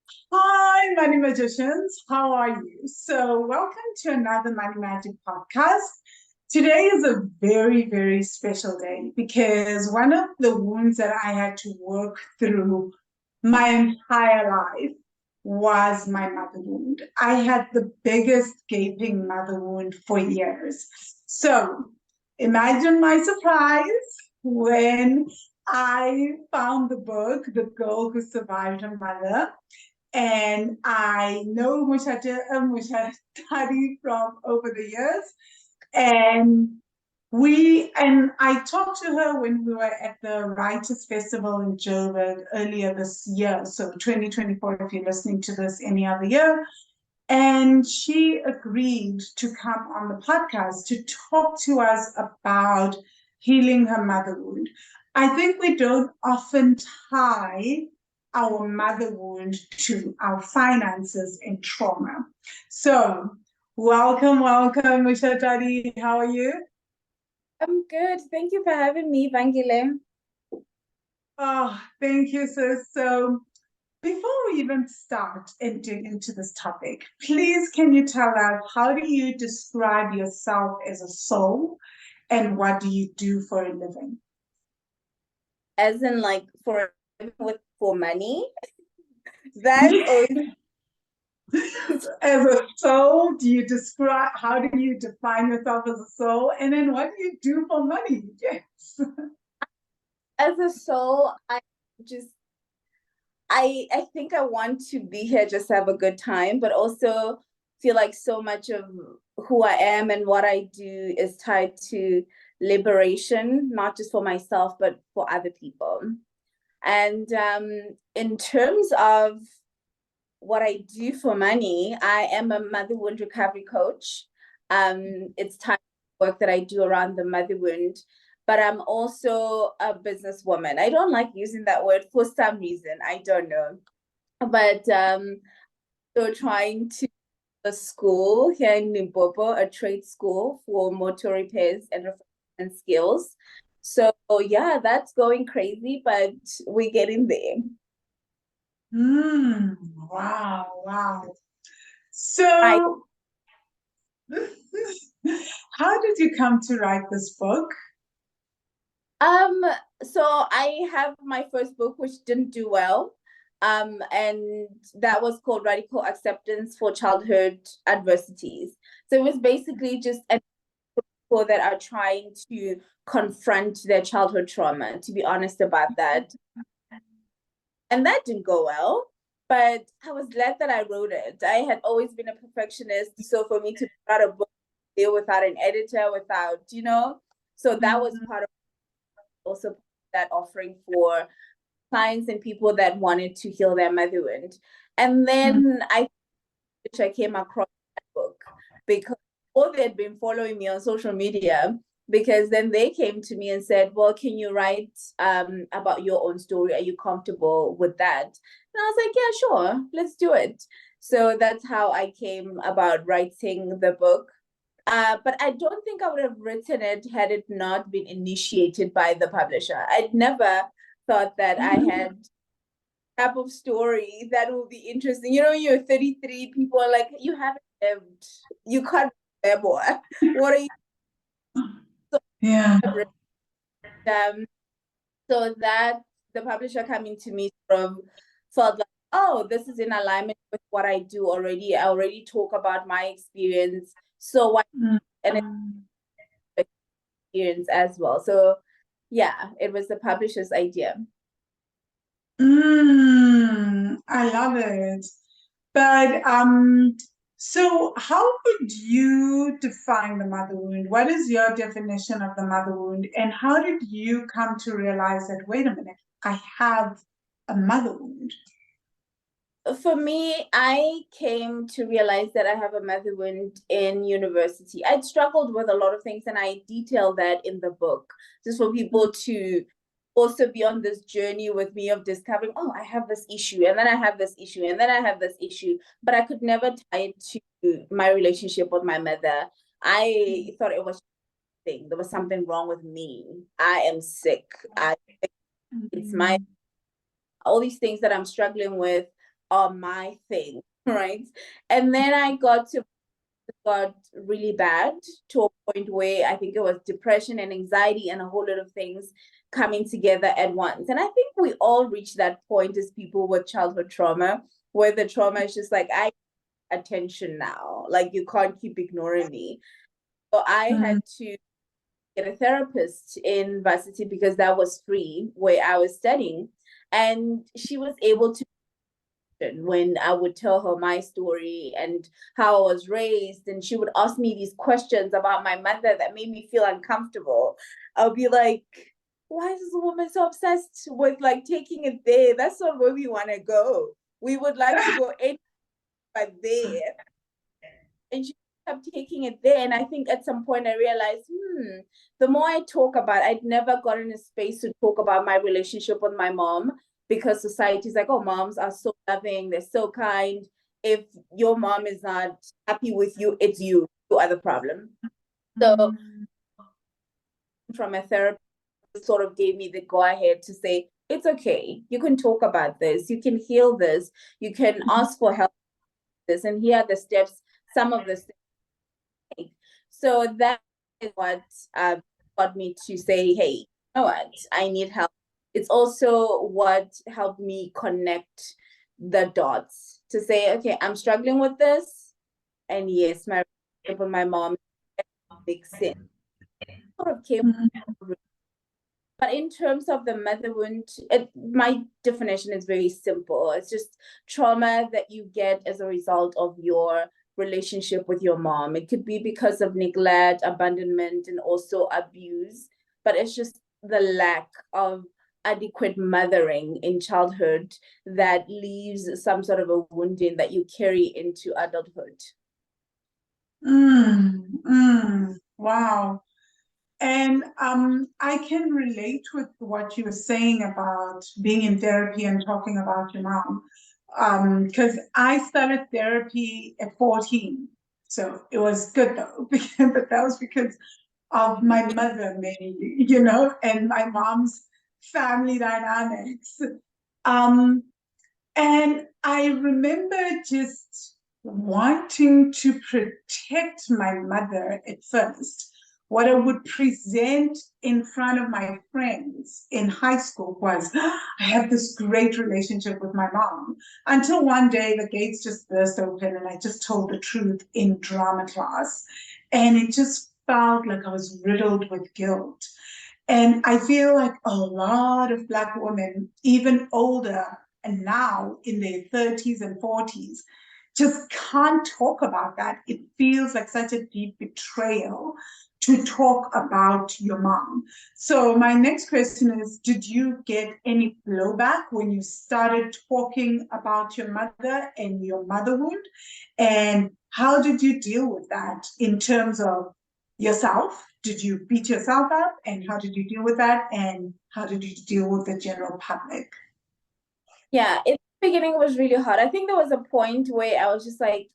Hi, Money Magicians. How are you? So, welcome to another Money Magic podcast. Today is a very, very special day because one of the wounds that I had to work through my entire life was my mother wound. I had the biggest gaping mother wound for years. So, imagine my surprise when I found the book, The Girl Who Survived Her Mother. And I know Moshitadi from over the years. And I talked to her when we were at the Writers Festival in Joburg earlier this year. So 2024, if you're listening to this any other year. And she agreed to come on the podcast to talk to us about healing her mother wound. I think we don't often tie our mother wound to our finances and trauma. So, welcome, Moshitadi. How are you? I'm good. Thank you for having me, Vangile. Oh, thank you, sis. So, before we even start entering into this topic, please can you tell us how do you describe yourself as a soul and what do you do for a living? As in, like, for money. That's always As a soul, how do you define yourself as a soul? And then what do you do for money? Yes. as a soul. I think I want to be here just to have a good time, but also feel like so much of who I am and what I do is tied to liberation, not just for myself, but for other people. And in terms of what I do for money, I am a mother wound recovery coach. It's time work that I do around the mother wound, but I'm also a businesswoman. I don't like using that word for some reason. I don't know. But so trying to a school here in Limpopo, a trade school for motor repairs and refurbishment skills. So yeah, that's going crazy, but we're getting there. Wow. So, how did you come to write this book? Um, so I have my first book, which didn't do well. And that was called Radical Acceptance for Childhood Adversities. So it was basically just people that are trying to confront their childhood trauma, to be honest about that. And that didn't go well, but I was glad that I wrote it. I had always been a perfectionist. So for me to put out a book there without an editor, so that was part of also that offering for clients and people that wanted to heal their mother wound. And then I came across that book because all they had been following me on social media, because then they came to me and said, well, can you write about your own story? Are you comfortable with that? And I was like, yeah, sure, let's do it. So that's how I came about writing the book. But I don't think I would have written it had it not been initiated by the publisher. I'd never thought that I had type of story that will be interesting. You're 33, people are like, you haven't lived, you can't live more. What are you? So, Yeah. So that the publisher coming to me sort of felt like, oh, this is in alignment with what I do already. I already talk about my experience. So why and experience as well. So yeah, it was the publisher's idea. I love it. But so how would you define the mother wound? What is your definition of the mother wound? And how did you come to realize that, wait a minute, I have a mother wound? For me, I came to realize that I have a mother wound in university. I'd struggled with a lot of things, and I detail that in the book, just for people to also be on this journey with me of discovering, oh, I have this issue, and then I have this issue, and then I have this issue, but I could never tie it to my relationship with my mother. I thought it was thing. There was something wrong with me. I am sick. It's my all these things that I'm struggling with are my thing, right? And then I got really bad to a point where I think it was depression and anxiety and a whole lot of things coming together at once. And I think we all reach that point as people with childhood trauma, where the trauma is just like, I need attention now. Like, you can't keep ignoring me. So I had to get a therapist in varsity because that was free where I was studying. And she was able to, when I would tell her my story and how I was raised, and she would ask me these questions about my mother that made me feel uncomfortable. I'll be like, why is this woman so obsessed with like taking it there? That's not where we want to go. We would like to go anywhere but there. And she kept taking it there. And I think at some point I realized, the more I talk about, I'd never gotten a space to talk about my relationship with my mom, because society's like, oh, moms are so loving, they're so kind. If your mom is not happy with you, it's you. You are the problem. So from a therapist, sort of gave me the go ahead to say, it's okay. You can talk about this. You can heal this. You can ask for help with this. And here are the steps, some of the steps. So that is what got me to say, hey, you know what? I need help. It's also what helped me connect the dots to say, okay, I'm struggling with this. And yes, my relationship with my mom makes sense. Sort of came. But in terms of the mother wound, my definition is very simple. It's just trauma that you get as a result of your relationship with your mom. It could be because of neglect, abandonment, and also abuse, but it's just the lack of adequate mothering in childhood that leaves some sort of a wounding that you carry into adulthood. Wow. And I can relate with what you were saying about being in therapy and talking about your mom. Because I started therapy at 14. So it was good though, but that was because of my mother mainly, and my mom's family dynamics. And I remember just wanting to protect my mother at first. What I would present in front of my friends in high school was, I have this great relationship with my mom. Until one day the gates just burst open and I just told the truth in drama class. And it just felt like I was riddled with guilt. And I feel like a lot of Black women, even older and now in their 30s and 40s, just can't talk about that. It feels like such a deep betrayal to talk about your mom. So my next question is, did you get any blowback when you started talking about your mother and your motherhood? And how did you deal with that in terms of yourself? Did you beat yourself up? And how did you deal with that? And how did you deal with the general public? Yeah, in the beginning it was really hard. I think there was a point where I was just like,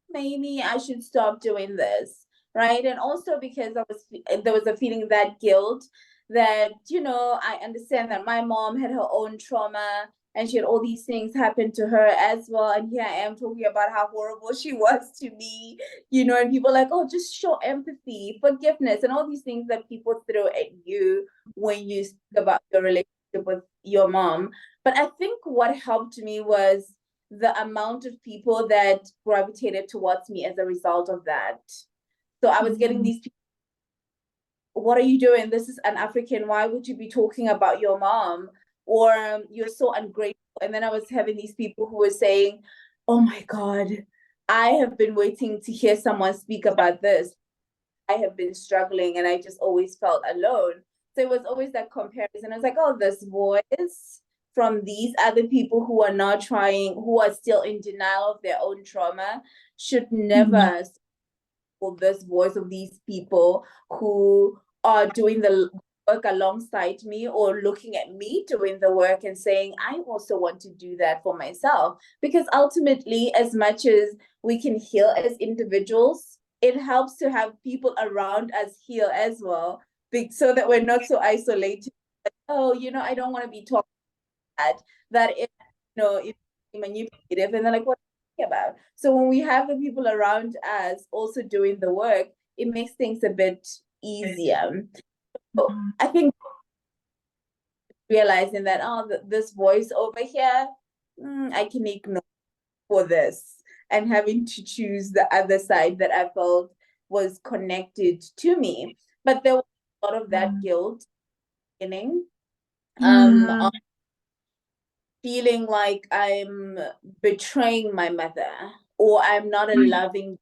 maybe I should stop doing this, right? And also because there was a feeling, that guilt, that I understand that my mom had her own trauma and she had all these things happen to her as well, and here I am talking about how horrible she was to me, and people are like, oh, just show empathy, forgiveness, and all these things that people throw at you when you speak about your relationship with your mom. But I think what helped me was the amount of people that gravitated towards me as a result of that. So I was getting these people, what are you doing? This is an African. Why would you be talking about your mom? Or you're so ungrateful. And then I was having these people who were saying, oh my God, I have been waiting to hear someone speak about this. I have been struggling and I just always felt alone. So it was always that comparison. I was like, oh, this voice from these other people who are not trying, who are still in denial of their own trauma, should never for this voice of these people who are doing the work alongside me, or looking at me doing the work and saying, I also want to do that for myself. Because ultimately, as much as we can heal as individuals, it helps to have people around us heal as well, so that we're not so isolated. Like, oh, I don't want to be talking that if manipulative, and they're like, what are you talking about? So when we have the people around us also doing the work, it makes things a bit easier. So I think realizing that, oh, this voice over here, I can ignore for this, and having to choose the other side that I felt was connected to me. But there was a lot of that guilt beginning, of feeling like I'm betraying my mother, or I'm not a loving,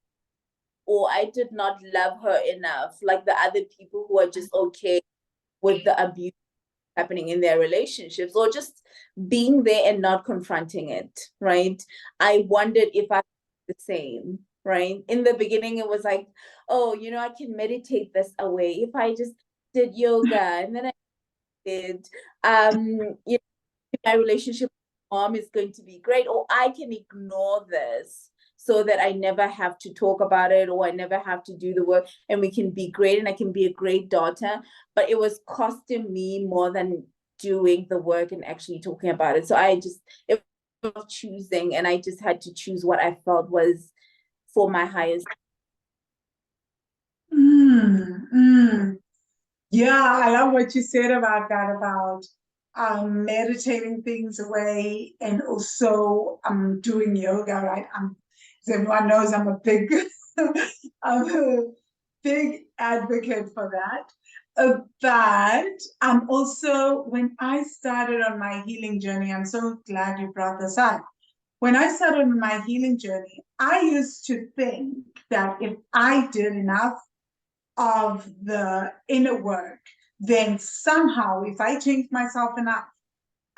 or I did not love her enough, like the other people who are just okay with the abuse happening in their relationships, or just being there and not confronting it, right? I wondered if I was the same, right? In the beginning, it was like, oh, I can meditate this away. If I just did yoga, and then I did, my relationship with mom is going to be great, or I can ignore this so that I never have to talk about it, or I never have to do the work, and we can be great, and I can be a great daughter. But it was costing me more than doing the work and actually talking about it. So it was choosing, and I just had to choose what I felt was for my highest. Yeah, I love what you said about that, about meditating things away, and also doing yoga, right? As everyone knows, I'm a big I'm a big advocate for that. But also, when I started on my healing journey, I'm so glad you brought this up. When I started on my healing journey, I used to think that if I did enough of the inner work, then somehow, if I changed myself enough,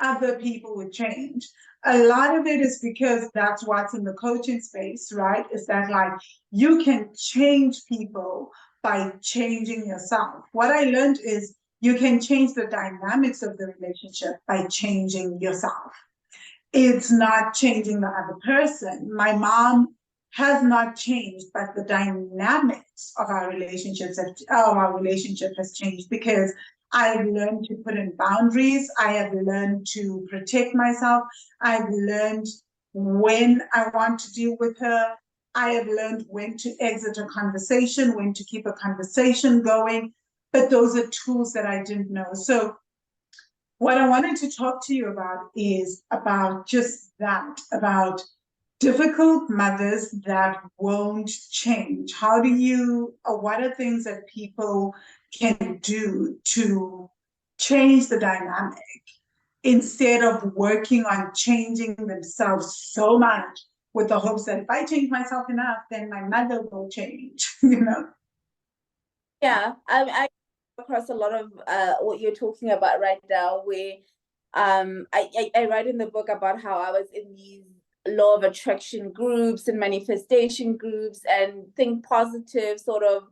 other people would change. A lot of it is because that's what's in the coaching space, right? Is that like you can change people by changing yourself. What I learned is you can change the dynamics of the relationship by changing yourself. It's not changing the other person. My mom has not changed, but the dynamics of our relationship has changed, because I've learned to put in boundaries. I have learned to protect myself. I've learned when I want to deal with her. I have learned when to exit a conversation, when to keep a conversation going. But those are tools that I didn't know. So what I wanted to talk to you about is about just that, about difficult mothers that won't change. How do you, or what are things that people can do to change the dynamic instead of working on changing themselves so much with the hopes that if I change myself enough, then my mother will change, Yeah, I across a lot of what you're talking about right now, where I write in the book about how I was in these law of attraction groups and manifestation groups and think positive sort of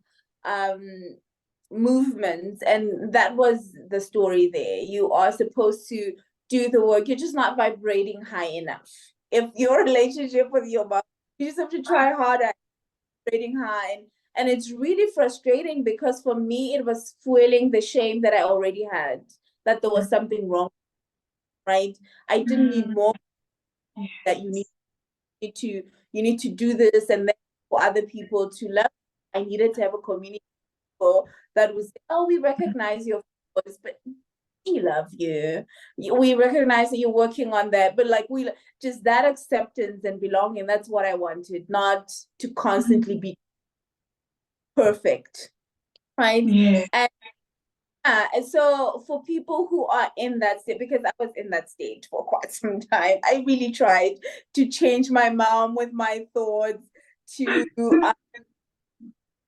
movements, and that was the story there. You are supposed to do the work, you're just not vibrating high enough. If your relationship with your mom, you just have to try harder, vibrating high. And it's really frustrating, because for me, it was fueling the shame that I already had, that there was something wrong, right? I didn't need more, that you need to do this, and then for other people to love. I needed to have a community that was, oh, we recognize your voice, but we love you. We recognize that you're working on that, but like we just that acceptance and belonging, that's what I wanted, not to constantly be perfect, right? Yeah. And so for people who are in that state, because I was in that state for quite some time, I really tried to change my mom with my thoughts, to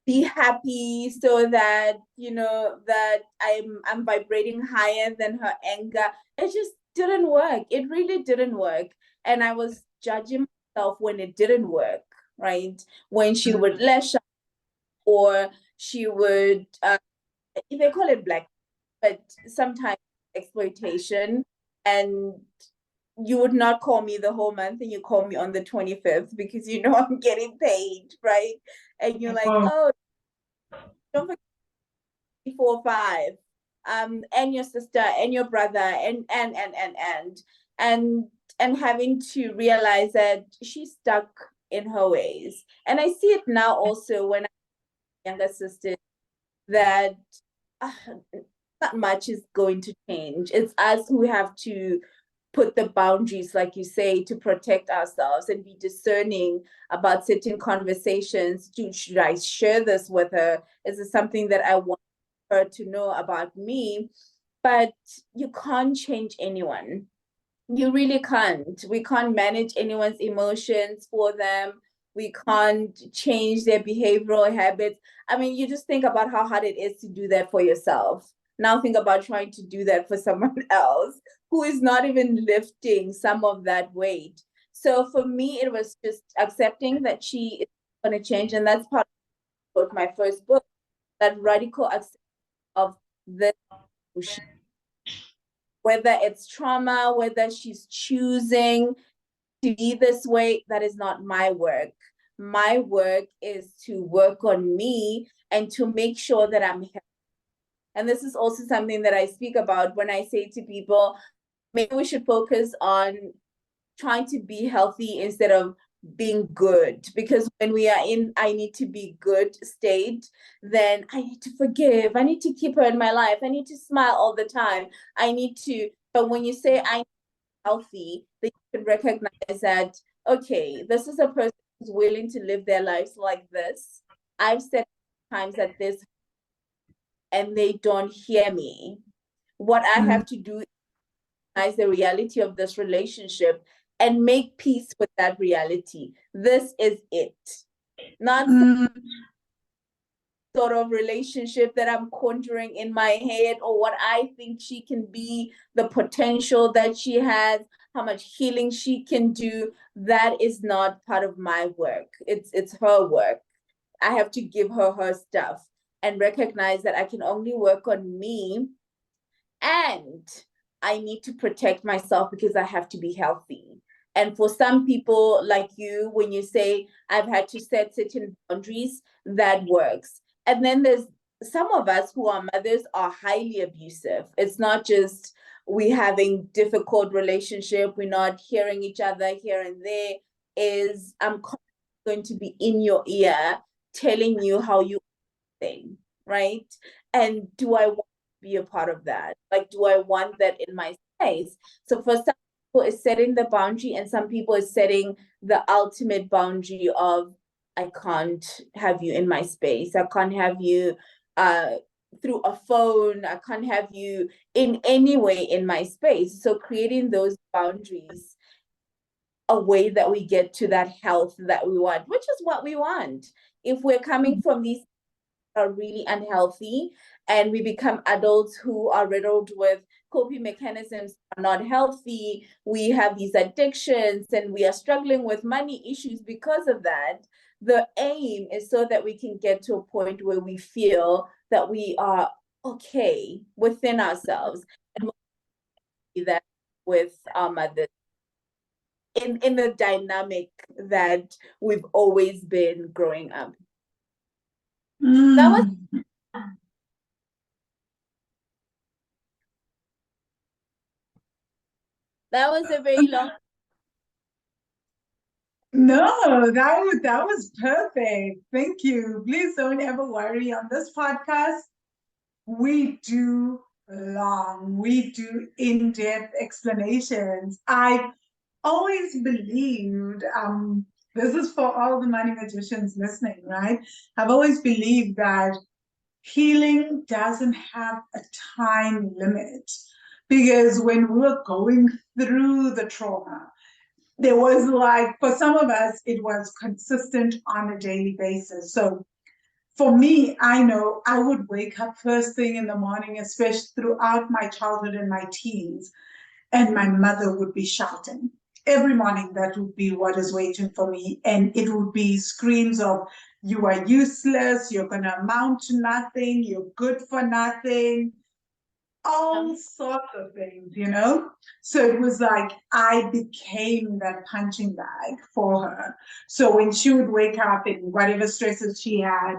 be happy, so that that I'm vibrating higher than her anger. It just didn't work. It really didn't work. And I was judging myself when it didn't work, right? When she would lash out, or she would they call it black, but sometimes exploitation. And you would not call me the whole month, and you call me on the 25th, because I'm getting paid, right? And you're like, oh, don't forget 4 5, and your sister and your brother, and and having to realize that she's stuck in her ways. And I see it now also when I have younger sisters that not much is going to change. It's us who have to put the boundaries, like you say, to protect ourselves and be discerning about certain conversations. Should I share this with her? Is it something that I want her to know about me? But you can't change anyone. You really can't. We can't manage anyone's emotions for them. We can't change their behavioral habits. I mean, you just think about how hard it is to do that for yourself. Now think about trying to do that for someone else who is not even lifting some of that weight. So for me, it was just accepting that she is going to change. And that's part of my first book, that radical acceptance of this, whether it's trauma, whether she's choosing to be this way, that is not my work. My work is to work on me and to make sure that I'm healthy. And this is also something that I speak about when I say to people, maybe we should focus on trying to be healthy instead of being good. Because when we are in I need to be good state, then I need to forgive. I need to keep her in my life. I need to smile all the time. I need to, but when you say I'm healthy, then you can recognize that, okay, this is a person who's willing to live their lives like this. I've said times that this, and they don't hear me. What I have to do is recognize the reality of this relationship and make peace with that reality. This is it. Not sort of relationship that I'm conjuring in my head, or what I think she can be, the potential that she has, how much healing she can do. That is not part of my work. It's her work. I have to give her her stuff and recognize that I can only work on me, and I need to protect myself because I have to be healthy. And for some people like you, when you say I've had to set certain boundaries, that works. And then there's some of us who are mothers are highly abusive. It's not just we having difficult relationship, we're not hearing each other here and there. Is I'm going to be in your ear telling you how you thing, right? And do I want to be a part of that? Like, do I want that in my space? So for some people, it's setting the boundary, and some people is setting the ultimate boundary of I can't have you in my space. I can't have you through a phone. I can't have you in any way in my space. So creating those boundaries, a way that we get to that health that we want, which is what we want. If we're coming from these are really unhealthy, and we become adults who are riddled with coping mechanisms are not healthy, we have these addictions, and we are struggling with money issues because of that. The aim is so that we can get to a point where we feel that we are okay within ourselves, and that with our mothers in the dynamic that we've always been growing up. That was a very long. No, that was perfect. Thank you. Please don't ever worry. On this podcast, we do in-depth explanations. I always believed, this is for all the money magicians listening, right? I've always believed that healing doesn't have a time limit, because when we're going through the trauma, there was, like, for some of us, it was consistent on a daily basis. So for me, I know I would wake up first thing in the morning, especially throughout my childhood and my teens, and my mother would be shouting. Every morning, that would be what is waiting for me. And it would be screams of, you are useless, you're going to amount to nothing, you're good for nothing, all sorts of things, you know? So it was like I became that punching bag for her. So when she would wake up and whatever stresses she had,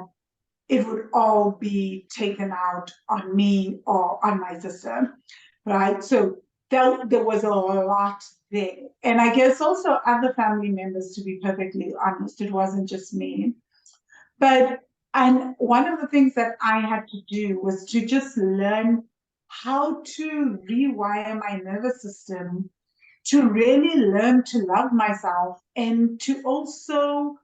it would all be taken out on me or on my sister, right? So felt there was a lot there. And I guess also other family members, to be perfectly honest, it wasn't just me. But, and one of the things that I had to do was to just learn how to rewire my nervous system to really learn to love myself and to also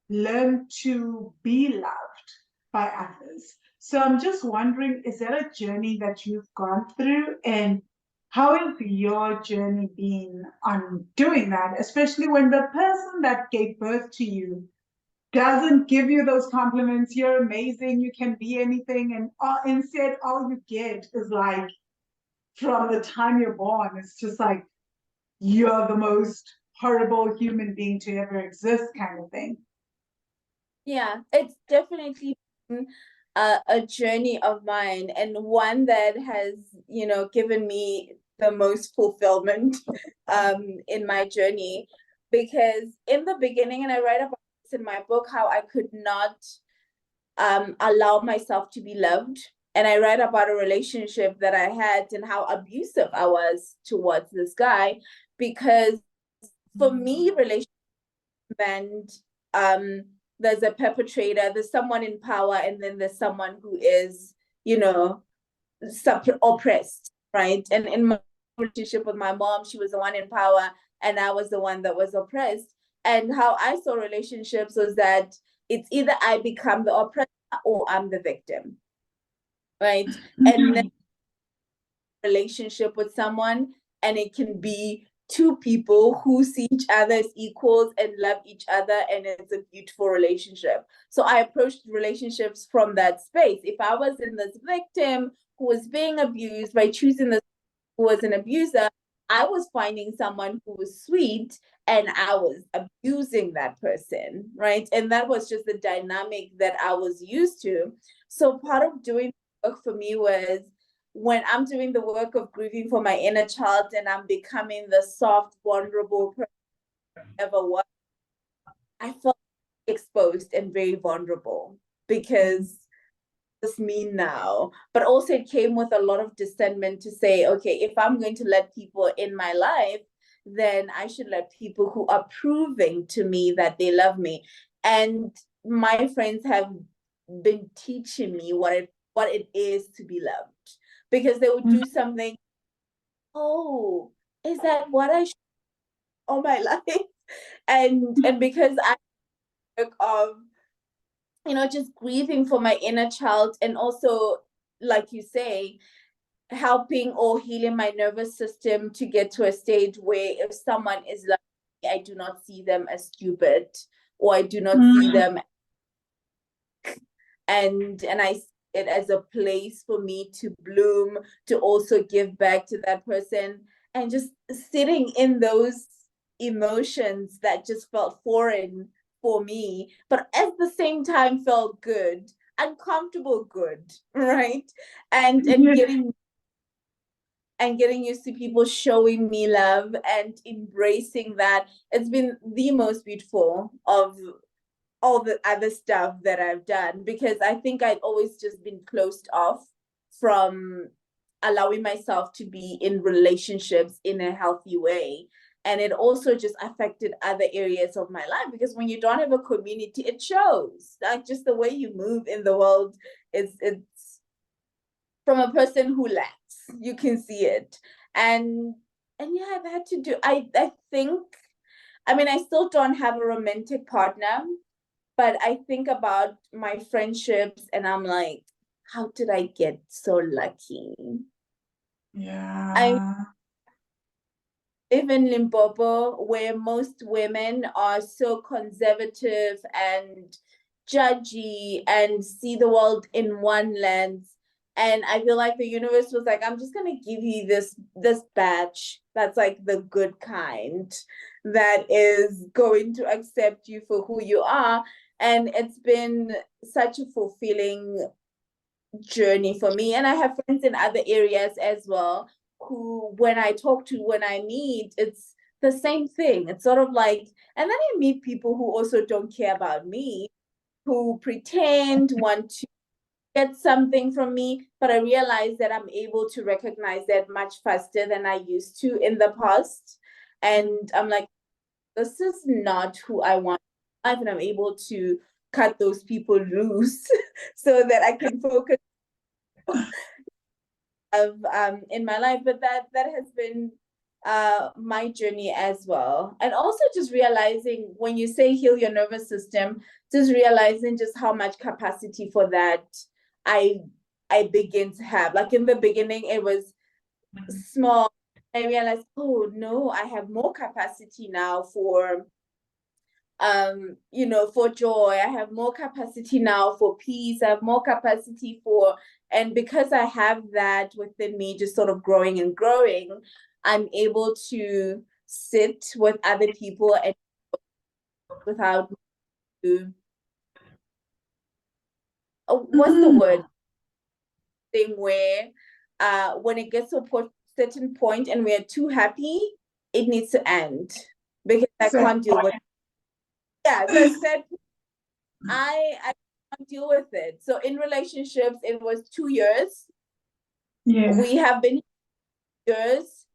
learn to be loved by others. So I'm just wondering, is that a journey that you've gone through? And how has your journey been on doing that, especially when the person that gave birth to you doesn't give you those compliments? You're amazing, you can be anything, and instead all you get is like, from the time you're born, it's just like, you're the most horrible human being to ever exist, kind of thing. Yeah, it's definitely been a journey of mine, and one that has, given me the most fulfillment in my journey. Because in the beginning, and I write about this in my book, how I could not allow myself to be loved. And I write about a relationship that I had and how abusive I was towards this guy. Because for me, relationship meant there's a perpetrator, there's someone in power, and then there's someone who is, oppressed, right? And in my relationship with my mom, she was the one in power, and I was the one that was oppressed. And how I saw relationships was that it's either I become the oppressor or I'm the victim, right? And then relationship with someone, and it can be two people who see each other as equals and love each other, and it's a beautiful relationship. So I approached relationships from that space. If I was in this victim who was being abused, by choosing this who was an abuser, I was finding someone who was sweet and I was abusing that person, right? And that was just the dynamic that I was used to. So part of doing work for me was, when I'm doing the work of grieving for my inner child and I'm becoming the soft, vulnerable person I ever was, I felt exposed and very vulnerable, because this mean now? But also it came with a lot of discernment to say, okay, if I'm going to let people in my life, then I should let people who are proving to me that they love me. And my friends have been teaching me what it is to be loved, because they would do something, oh, is that what I should all my life? And because I work of, just grieving for my inner child, and also, like you say, helping or healing my nervous system to get to a stage where if someone is like me, I do not see them as stupid, or I do not see them, and I see it as a place for me to bloom, to also give back to that person, and just sitting in those emotions that just felt foreign for me, but at the same time felt good, uncomfortable good, right? And getting used to people showing me love and embracing that. It's been the most beautiful of all the other stuff that I've done, because I think I'd always just been closed off from allowing myself to be in relationships in a healthy way. And it also just affected other areas of my life, because when you don't have a community, it shows. Like, just the way you move in the world, it's from a person who lacks, you can see it. And yeah, I've had to do, I think, I mean, I still don't have a romantic partner, but I think about my friendships and I'm like, how did I get so lucky? I Yeah. live in Limpopo, where most women are so conservative and judgy and see the world in one lens. And I feel like the universe was like, I'm just gonna give you this batch that's like the good kind, that is going to accept you for who you are. And it's been such a fulfilling journey for me. And I have friends in other areas as well, who, when I talk to, when I meet, it's the same thing. It's sort of like, and then I meet people who also don't care about me, who pretend want to get something from me, but I realize that I'm able to recognize that much faster than I used to in the past. And I'm like, this is not who I want in life, and I'm able to cut those people loose so that I can focus in my life. But that has been my journey as well. And also just realizing, when you say heal your nervous system, just realizing just how much capacity for that I I begin to have. Like in the beginning, it was small. I realized, oh no, I have more capacity now for for joy. I have more capacity now for peace. I have more capacity for, and because I have that within me, just sort of growing and growing, I'm able to sit with other people and without to, what's the word, thing where when it gets to a certain point and we're too happy, it needs to end because I can't deal with it. Yeah, the said I can't deal with it. So in relationships, it was 2 years. Yeah. We have been years.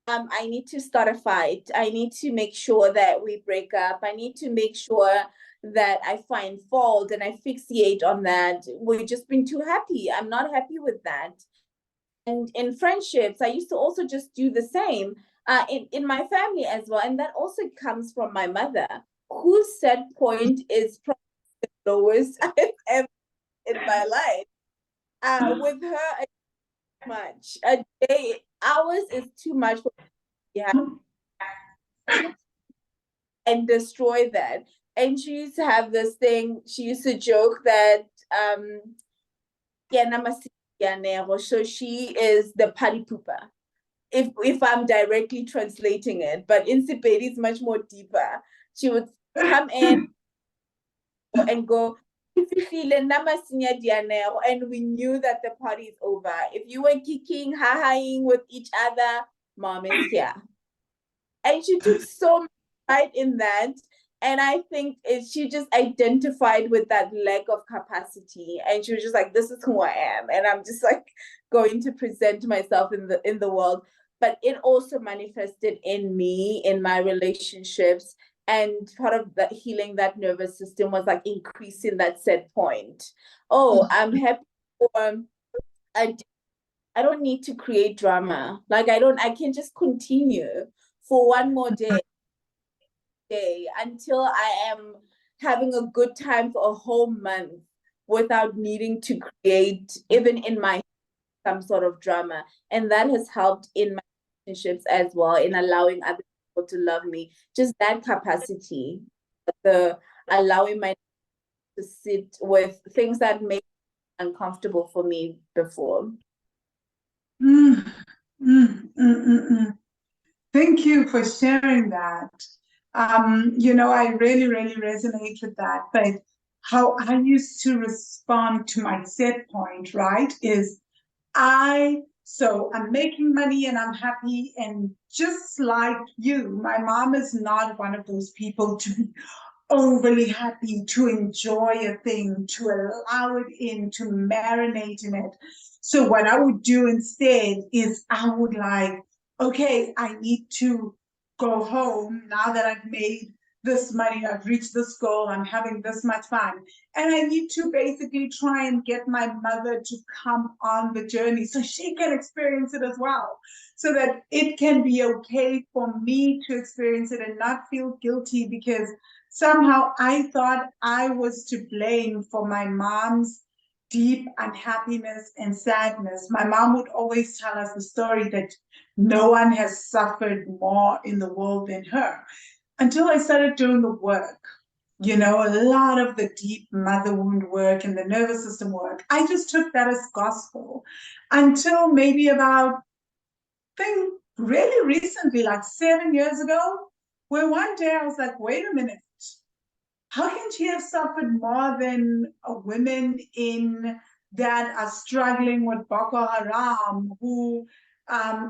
I need to start a fight. I need to make sure that we break up. I need to make sure that I find fault and I fixate on that. We've just been too happy. I'm not happy with that. And in friendships, I used to also just do the same in my family as well. And that also comes from my mother, whose set point is probably the lowest I've ever in my life. With her, much a day, hours is too much for me to have and destroy that. And she used to have this thing. She used to joke that so she is the party pooper. If I'm directly translating it, but in Sipedi is much more deeper. She would come in and go, and we knew that the party is over. If you were kicking, ha-haing with each other, mom is here. And she took so much pride in that. And I think she just identified with that lack of capacity. And she was just like, this is who I am. And I'm just like going to present myself in the world. But it also manifested in me, in my relationships. And part of the healing that nervous system was like increasing that set point. Oh, I'm happy for I don't need to create drama. Like I can just continue for one more day until I am having a good time for a whole month without needing to create, even in my some sort of drama. And that has helped in my relationships as well, in allowing other people to love me. Just that capacity, the allowing my to sit with things that make uncomfortable for me before. Mm, mm, mm, mm, mm. Thank you for sharing that. I really, really resonate with that. But how I used to respond to my set point, right, is I'm making money and I'm happy. And just like you, my mom is not one of those people to be overly happy, to enjoy a thing, to allow it in, to marinate in it. So what I would do instead is I would like, okay, I need to go home now that I've made this money, I've reached this goal, I'm having this much fun. And I need to basically try and get my mother to come on the journey so she can experience it as well. So that it can be okay for me to experience it and not feel guilty because somehow I thought I was to blame for my mom's deep unhappiness and sadness. My mom would always tell us the story that no one has suffered more in the world than her. Until I started doing the work, a lot of the deep mother wound work and the nervous system work, I just took that as gospel until maybe about, I think, really recently, like 7 years ago, where one day I was like, wait a minute, how can she have suffered more than women in that are struggling with Boko Haram, who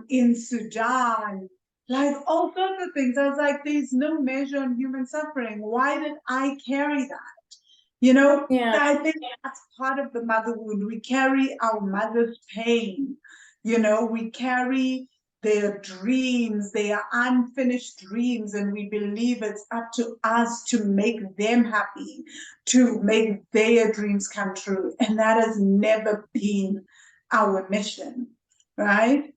in Sudan, like all sorts of things. I was like, there's no measure on human suffering. Why did I carry that? Yeah. I think that's part of the mother wound. We carry our mother's pain. We carry their dreams, their unfinished dreams, and we believe it's up to us to make them happy, to make their dreams come true. And that has never been our mission, right?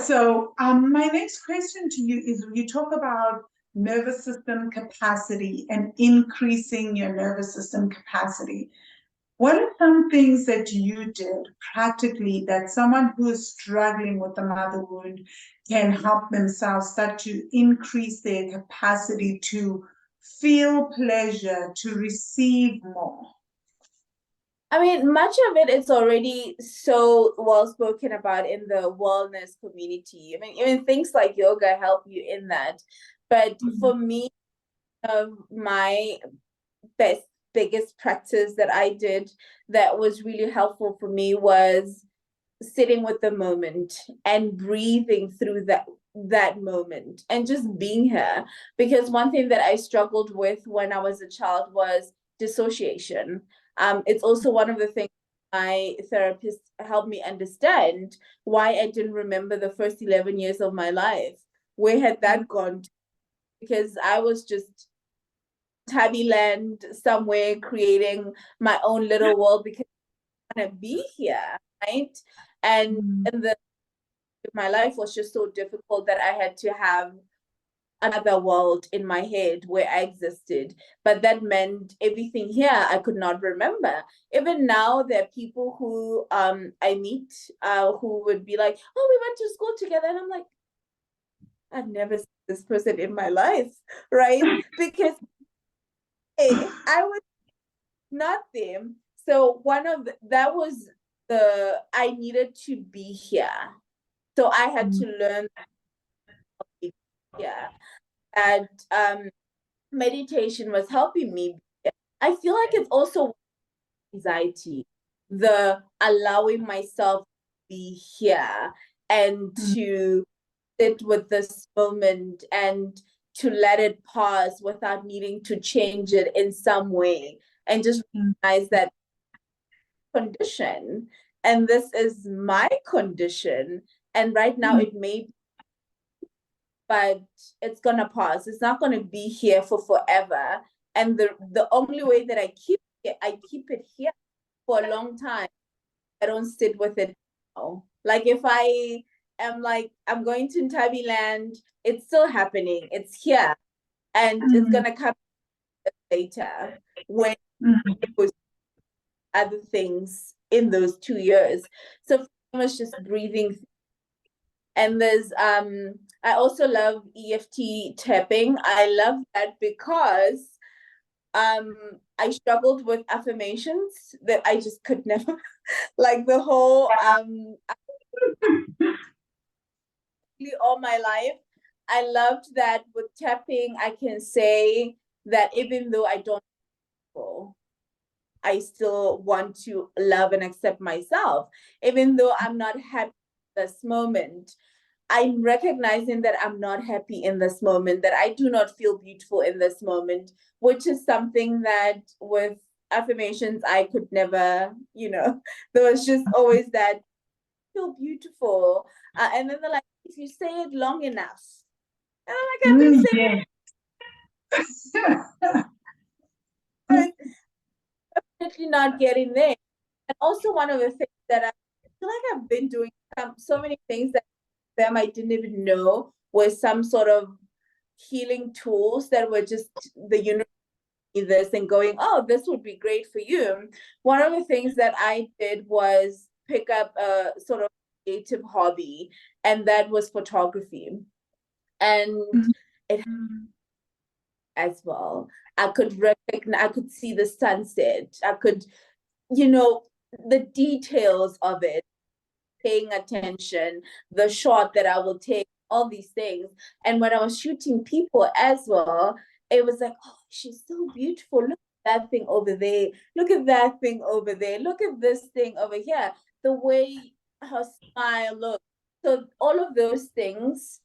So, my next question to you is, you talk about nervous system capacity and increasing your nervous system capacity. What are some things that you did practically that someone who is struggling with the mother wound can help themselves start to increase their capacity to feel pleasure, to receive more? I mean, much of it is already so well spoken about in the wellness community. I mean, even things like yoga help you in that. But for me, my biggest practice that I did that was really helpful for me was sitting with the moment and breathing through that moment and just being here. Because one thing that I struggled with when I was a child was dissociation. It's also one of the things my therapist helped me understand why I didn't remember the first 11 years of my life. Where had that gone to? Because I was just tabby land somewhere creating my own little world because I want to be here, right? And my life was just so difficult that I had to have another world in my head where I existed. But that meant everything here I could not remember. Even now, there are people who I meet who would be like, "Oh, we went to school together," and I'm like, "I've never seen this person in my life," right? Because I was not them. So that was I needed to be here. So I had to learn here. And meditation was helping me. I feel like it's also anxiety, the allowing myself to be here and to sit with this moment and to let it pass without needing to change it in some way, and just realize that condition and this is my condition, and right now it may, but it's gonna pass. It's not gonna be here for forever. And the only way that I keep it here for a long time. I don't sit with it now. Like if I am like, I'm going to Ntabi land, it's still happening. It's here. And it's gonna come later when it was other things in those 2 years. So I was just breathing. And there's I also love EFT tapping. I love that because I struggled with affirmations that I just could never like the whole all my life. I loved that with tapping I can say that even though I don't know, I still want to love and accept myself. Even though I'm not happy in this moment, I'm recognizing that I'm not happy in this moment, that I do not feel beautiful in this moment, which is something that with affirmations I could never, there was just always that feel beautiful. And then they're like, if you say it long enough. And I'm like, I've been saying it, definitely not getting there. And also one of the things that I feel like I've been doing so many things that I didn't even know were some sort of healing tools that were just the universe this and going, oh, this would be great for you. One of the things that I did was pick up a sort of creative hobby, and that was photography. And it as well. I could recognize, I could see the sunset. I could, the details of it, paying attention, the shot that I will take, all these things. And when I was shooting people as well, it was like, oh, she's so beautiful. Look at that thing over there. Look at that thing over there. Look at this thing over here. The way her smile looks. So all of those things,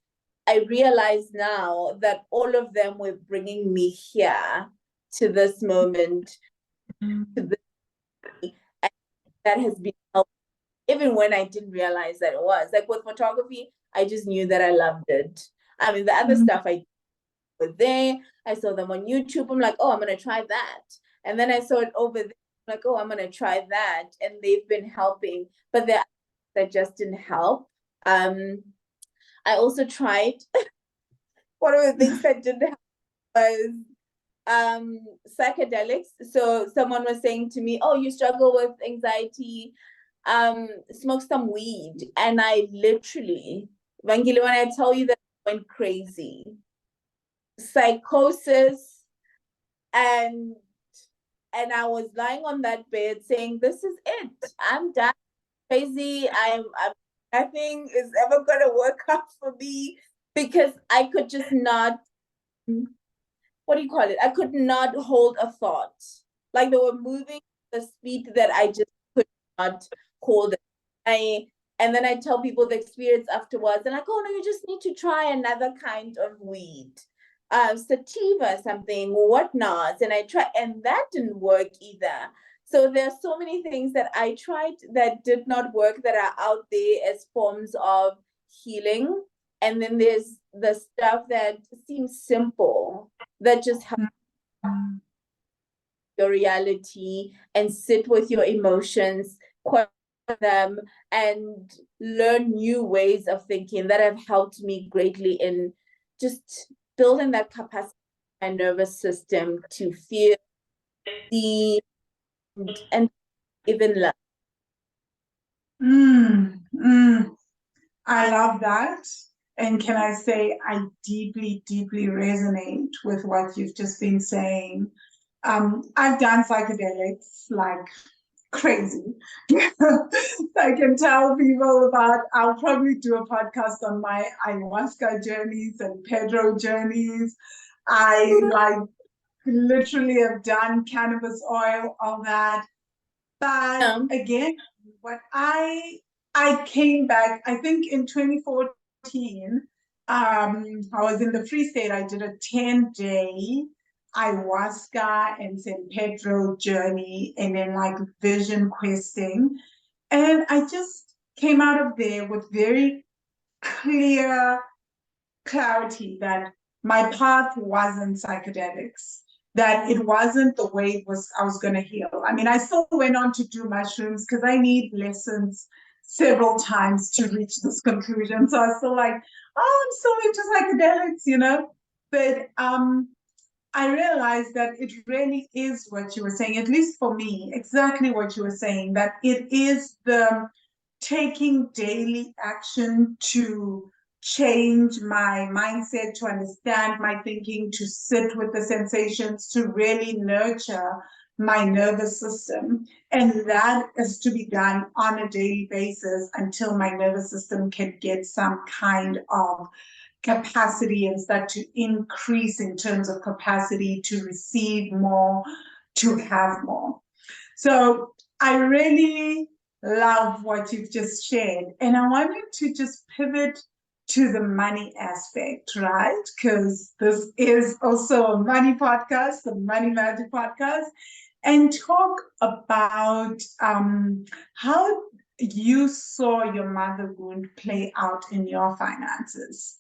I realize now that all of them were bringing me here to this moment, to this, and that has been helpful, even when I didn't realize that it was. Like with photography, I just knew that I loved it. I mean, the other stuff I was there. I saw them on YouTube. I'm like, oh, I'm gonna try that. And then I saw it over there. I'm like, oh, I'm gonna try that. And they've been helping, but that just didn't help. I also tried. One of the things that didn't help was psychedelics. So someone was saying to me, oh, you struggle with anxiety, smoke some weed. And I literally, Vangile, when I tell you that I went crazy, psychosis, and I was lying on that bed saying, this is it, I'm done, crazy, I'm nothing is ever gonna work out for me, because I could just not, what do you call it, I could not hold a thought. Like they were moving at the speed that I just could not hold it. And then I tell people the experience afterwards, and like, oh no, you just need to try another kind of weed, sativa, something, whatnot. And I tried, and that didn't work either. So there are so many things that I tried that did not work that are out there as forms of healing. And then there's the stuff that seems simple that just helps your reality and sit with your emotions, question them, and learn new ways of thinking that have helped me greatly in just building that capacity in my nervous system to feel, see, and even love. I love that. And can I say, I deeply, deeply resonate with what you've just been saying. I've done psychedelics like crazy. I can tell people about, I'll probably do a podcast on my ayahuasca journeys and Pedro journeys. I like literally have done cannabis oil, all that. But again, what I came back, I think in 2014, I was in the Free State. I did a 10-day ayahuasca and San Pedro journey, and then like vision questing. And I just came out of there with very clear clarity that my path wasn't psychedelics, that it wasn't the way it was I was going to heal. I mean, I still went on to do mushrooms because I need lessons several times to reach this conclusion. So I was still like, oh, I'm still into psychedelics, you know? But I realized that it really is what you were saying, at least for me, exactly what you were saying, that it is the taking daily action to change my mindset, to understand my thinking, to sit with the sensations, to really nurture my nervous system. And that is to be done on a daily basis until my nervous system can get some kind of capacity and start to increase in terms of capacity to receive more, to have more. So I really love what you've just shared. And I wanted to just pivot to the money aspect, right? Because this is also a money podcast, the Money Magic podcast, and talk about how you saw your mother wound play out in your finances.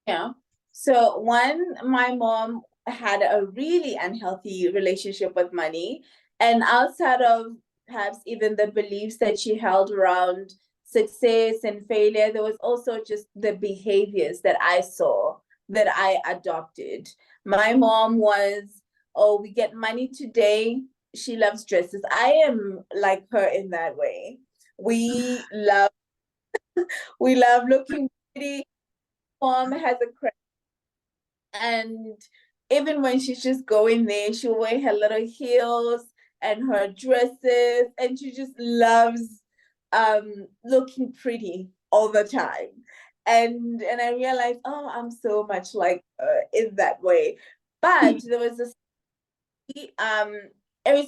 Yeah. So one, my mom had a really unhealthy relationship with money. And outside of perhaps even the beliefs that she held around success and failure, there was also just the behaviors that I saw that I adopted. My mom was, oh, we get money today. She loves dresses. I am like her in that way. We love looking pretty. Mom has a credit, and even when she's just going there, she'll wear her little heels and her dresses, and she just loves looking pretty all the time. And I realized, oh, I'm so much like in that way. But there was this every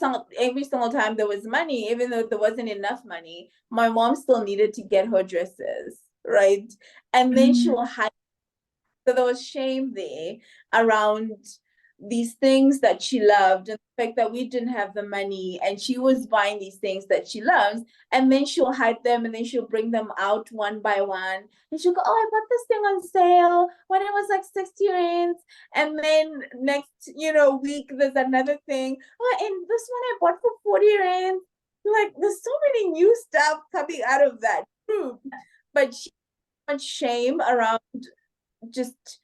single time there was money, even though there wasn't enough money, my mom still needed to get her dresses, right? And then she will hide. So there was shame there around these things that she loved, and the fact that we didn't have the money, and she was buying these things that she loves, and then she'll hide them, and then she'll bring them out one by one, and she'll go, oh, I bought this thing on sale when it was like 60 rands, and then next week there's another thing, oh, and this one I bought for 40 rands. Like, there's so many new stuff coming out of that group, but she had much shame around just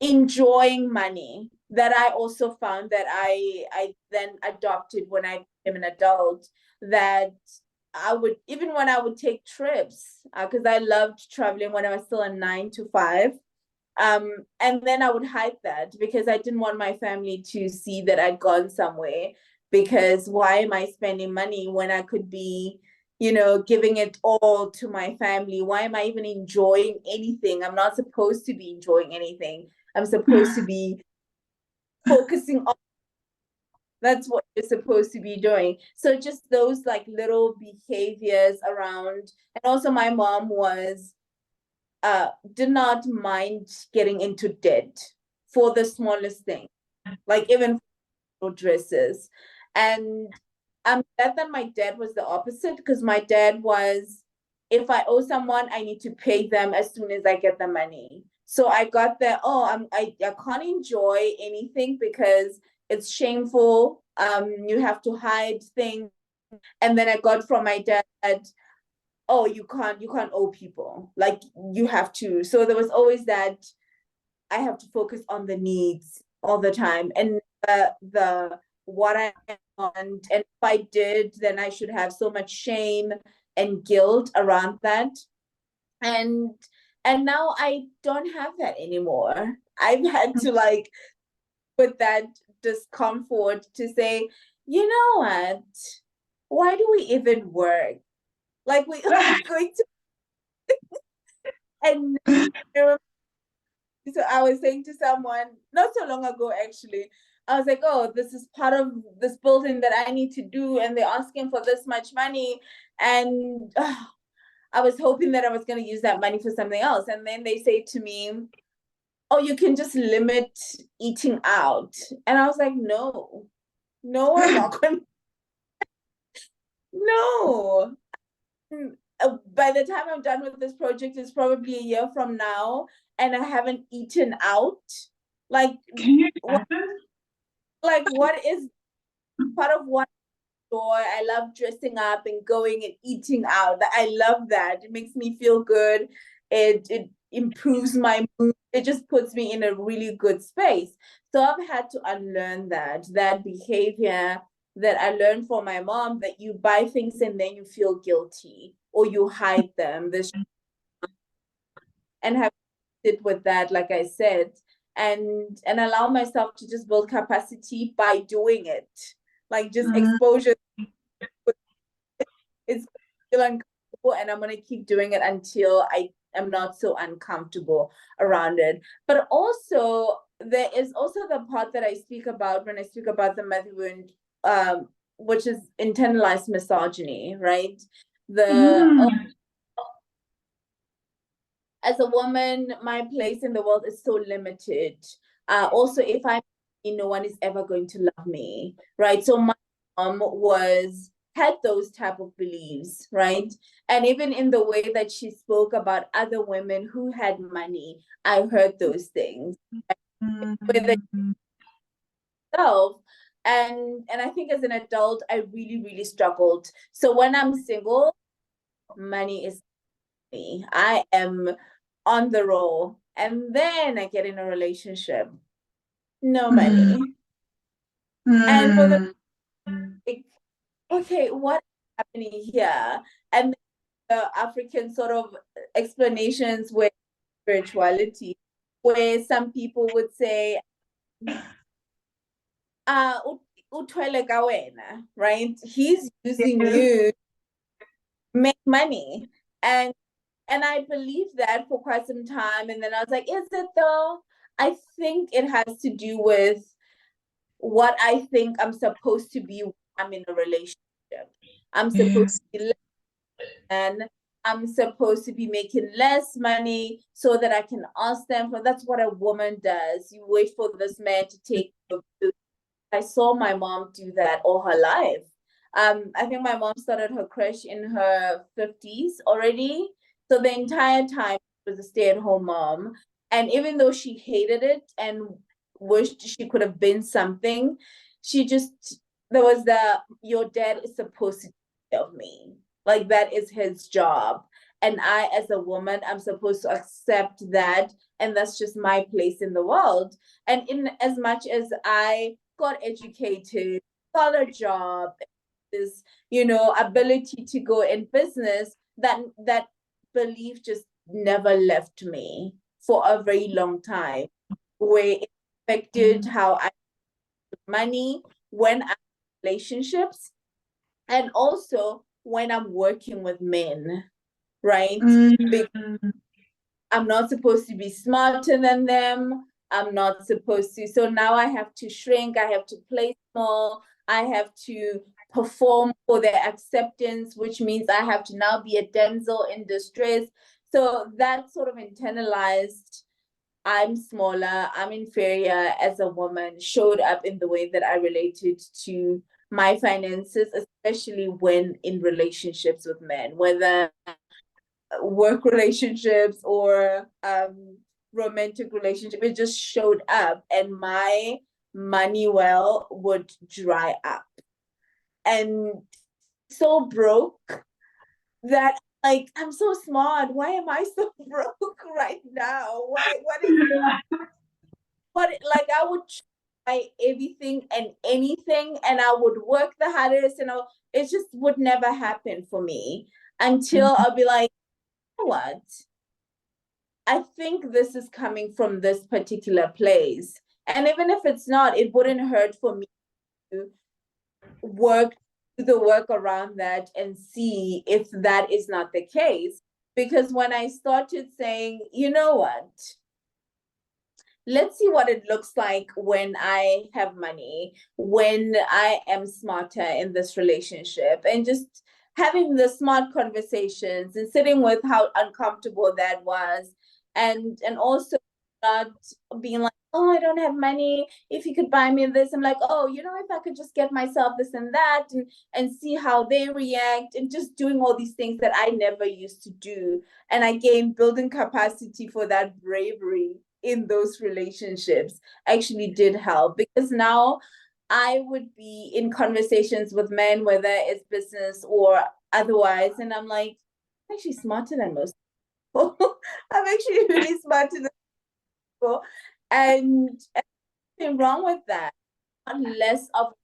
enjoying money that I also found that I then adopted when I became an adult, that I would, even when I would take trips, because I loved traveling when I was still a 9 to 5. And then I would hide that because I didn't want my family to see that I'd gone somewhere, because why am I spending money when I could be, giving it all to my family? Why am I even enjoying anything? I'm not supposed to be enjoying anything. I'm supposed to be focusing on, that's what you're supposed to be doing. So just those like little behaviors around. And also my mom did not mind getting into debt for the smallest thing, like even for dresses. And I'm glad that my dad was the opposite, because my dad was, if I owe someone, I need to pay them as soon as I get the money. So I got that, I can't enjoy anything because it's shameful. You have to hide things. And then I got from my dad, oh, you can't owe people. Like, you have to. So there was always that I have to focus on the needs all the time, and the what I want. And if I did, then I should have so much shame and guilt around that. And now I don't have that anymore. I've had to like put that discomfort to say, you know what? Why do we even work? Like, we are going to, and so I was saying to someone not so long ago, actually, I was like, oh, this is part of this building that I need to do, and they're asking for this much money. And I was hoping that I was going to use that money for something else. And then they say to me, oh, you can just limit eating out. And I was like, no, I'm not going to. No. By the time I'm done with this project, it's probably a year from now, and I haven't eaten out. Like, what is part of what joy? I love dressing up and going and eating out. I love that. It makes me feel good. It improves my mood. It just puts me in a really good space. So I've had to unlearn that behavior that I learned from my mom, that you buy things and then you feel guilty or you hide them. And have to sit with that, like I said, and allow myself to just build capacity by doing it. Like, just exposure. It's still uncomfortable, and I'm going to keep doing it until I am not so uncomfortable around it. But also, there is also the part that I speak about when I speak about the mother wound, which is internalized misogyny, right? As a woman, my place in the world is so limited. Also, if I'm, no one is ever going to love me, right? So my mom had those type of beliefs, right? And even in the way that she spoke about other women who had money, I heard those things. With herself. And I think as an adult, I really, really struggled. So when I'm single, money is me. I am on the roll. And then I get in a relationship, no money. And for the like, okay, what's happening here? And the African sort of explanations with spirituality, where some people would say, right? He's using you to make money. And I believed that for quite some time. And then I was like, is it though? I think it has to do with what I think I'm supposed to be when I'm in a relationship. I'm supposed to be less than, I'm supposed to be making less money so that I can ask them for. That's what a woman does. You wait for this man to take your food. I saw my mom do that all her life. I think my mom started her crush in her 50s already. So the entire time she was a stay-at-home mom. And even though she hated it and wished she could have been something, she just, there was your dad is supposed to take care of me. Like that is his job. And I, as a woman, I'm supposed to accept that. And that's just my place in the world. And in as much as I got educated, got a job, this, ability to go in business, that belief just never left me for a very long time, where it affected how I money when I'm in relationships and also when I'm working with men, right? Because I'm not supposed to be smarter than them. I'm not supposed to. So now I have to shrink. I have to play small. I have to perform for their acceptance, which means I have to now be a damsel in distress. So that sort of internalized, I'm smaller, I'm inferior as a woman, showed up in the way that I related to my finances, especially when in relationships with men, whether work relationships or romantic relationship. It just showed up, and my money well would dry up, and so broke that, like, I'm so smart, why am I so broke right now? Like, I would try everything and anything, and I would work the hardest, and it just would never happen for me until I'll be like, you know what, I think this is coming from this particular place. And even if it's not, it wouldn't hurt for me to do the work around that and see if that is not the case. Because when I started saying, you know what, let's see what it looks like when I have money, when I am smarter in this relationship, and just having the smart conversations and sitting with how uncomfortable that was, and also not being like, oh, I don't have money, if you could buy me this. I'm like, oh, if I could just get myself this and that, and see how they react, and just doing all these things that I never used to do. And again, building capacity for that bravery in those relationships actually did help, because now I would be in conversations with men, whether it's business or otherwise, and I'm like, I'm actually smarter than most people. I'm actually really smarter than people, and nothing wrong with that. I'm less of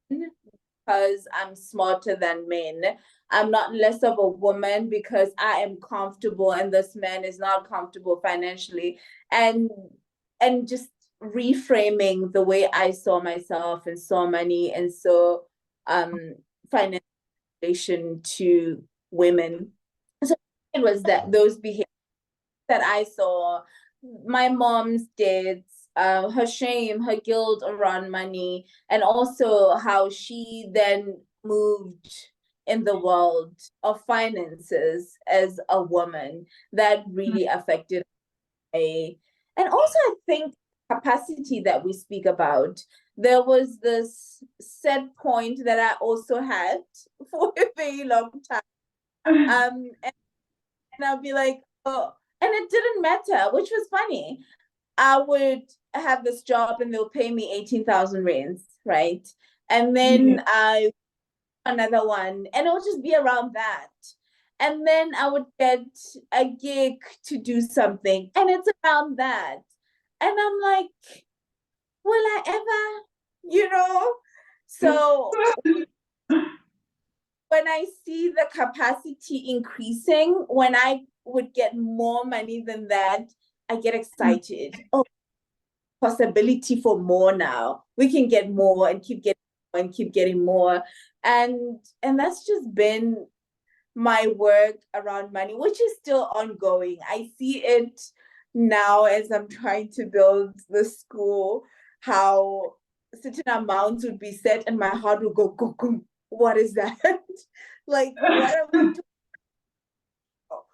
because I'm smarter than men. I'm not less of a woman because I am comfortable and this man is not comfortable financially. And just reframing the way I saw myself and saw money and saw financial relation to women. So it was that those behaviors that I saw, my mom's did, her shame, her guilt around money, and also how she then moved in the world of finances as a woman, that really affected me. And also, I think capacity that we speak about, there was this set point that I also had for a very long time. And I'll be like, oh, and it didn't matter, which was funny. I would have this job and they'll pay me 18,000 rands, right? And then I another one, and it would just be around that. And then I would get a gig to do something, and it's around that. And I'm like, will I ever? So when I see the capacity increasing, when I would get more money than that, I get excited. Oh, possibility for more now. We can get more and keep getting more and keep getting more. And that's just been my work around money, which is still ongoing. I see it now as I'm trying to build the school, how certain amounts would be set and my heart will go, go, go. What is that? Like, what are we doing?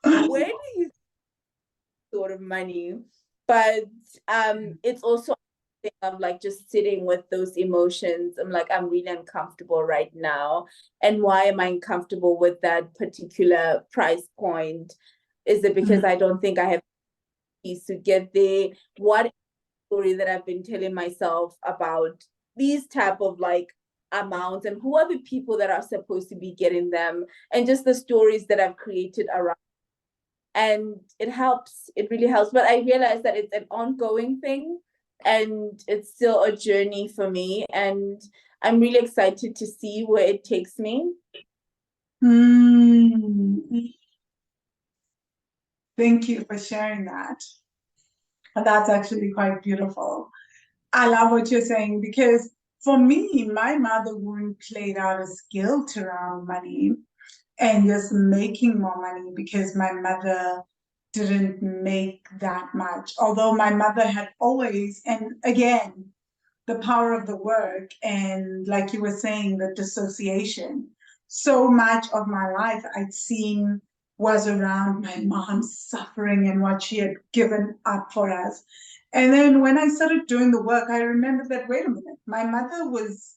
where do you sort of money? But it's also a thing of like just sitting with those emotions. I'm like, I'm really uncomfortable right now. And why am I uncomfortable with that particular price point? Is it because I don't think I have peace to get there? What story that I've been telling myself about these type of like amounts, and who are the people that are supposed to be getting them, and just the stories that I've created around. And it helps, it really helps. But I realize that it's an ongoing thing and it's still a journey for me. And I'm really excited to see where it takes me. Thank you for sharing that. That's actually quite beautiful. I love what you're saying because for me, my mother wouldn't play out as guilt around money and just making more money because my mother didn't make that much. Although my mother had always, and again, the power of the work and like you were saying, the dissociation. So much of my life I'd seen was around my mom's suffering and what she had given up for us. And then when I started doing the work, I remembered that, wait a minute, my mother was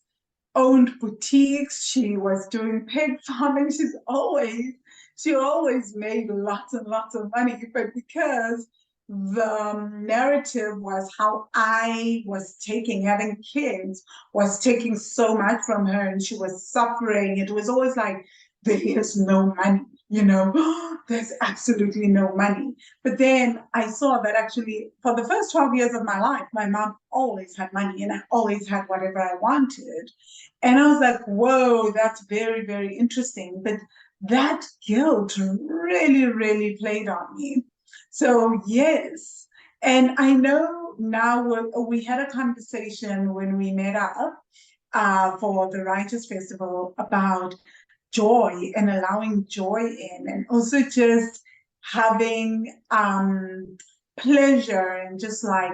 owned boutiques. She was doing pig farming. She always made lots and lots of money, but because the narrative was how I was taking, having kids was taking so much from her and she was suffering. It was always like, there is no money, there's absolutely no money. But then I saw that actually for the first 12 years of my life, my mom always had money and I always had whatever I wanted. And I was like, whoa, that's very, very interesting. But that guilt really, really played on me. So, yes. And I know now we had a conversation when we met up for the Writers Festival about joy and allowing joy in, and also just having pleasure and just like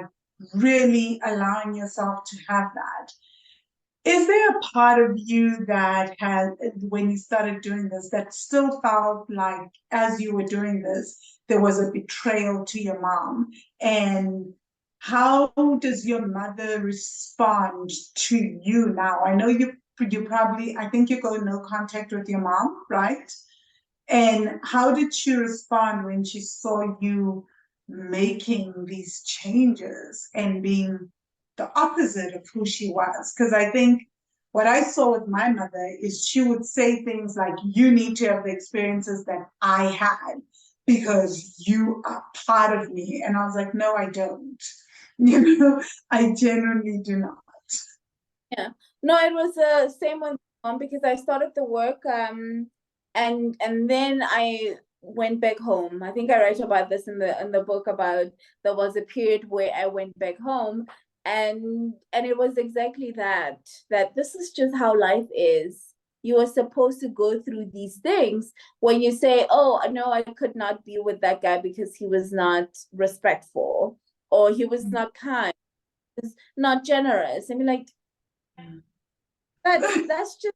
really allowing yourself to have that. Is there a part of you that has, when you started doing this, that still felt like as you were doing this, there was a betrayal to your mom? And how does your mother respond to you now? I know you probably, I think you go no contact with your mom, right? And how did she respond when she saw you making these changes and being the opposite of who she was? Because I think what I saw with my mother is she would say things like, you need to have the experiences that I had because you are part of me. And I was like, no, I don't. I genuinely do not. Yeah. No, it was the same with mom because I started the work and then I went back home. I think I write about this in the book about there was a period where I went back home and it was exactly that this is just how life is. You are supposed to go through these things when you say, oh no, I could not be with that guy because he was not respectful or he was not kind, he was not generous. I mean, like that's just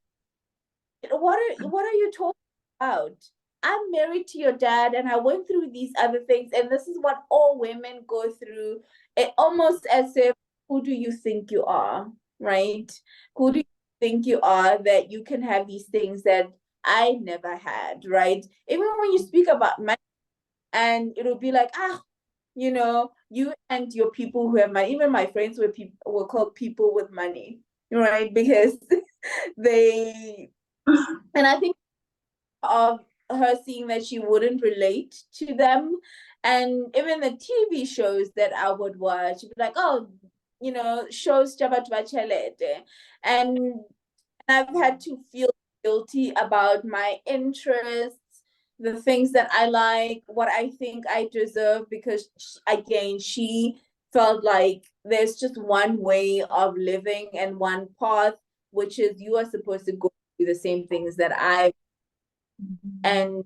what are you talking about? I'm married to your dad and I went through these other things and this is what all women go through. It almost as if, who do you think you are, right? Who do you think you are that you can have these things that I never had, right? Even when you speak about money and it'll be like, you and your people who have money, even my friends were called people with money, right? Because they, and I think of her seeing that she wouldn't relate to them. And even the TV shows that I would watch, be like, oh, shows Jabba Chelete. And I've had to feel guilty about my interests, the things that I like, what I think I deserve, because again, she felt like there's just one way of living and one path, which is you are supposed to go through the same things that I and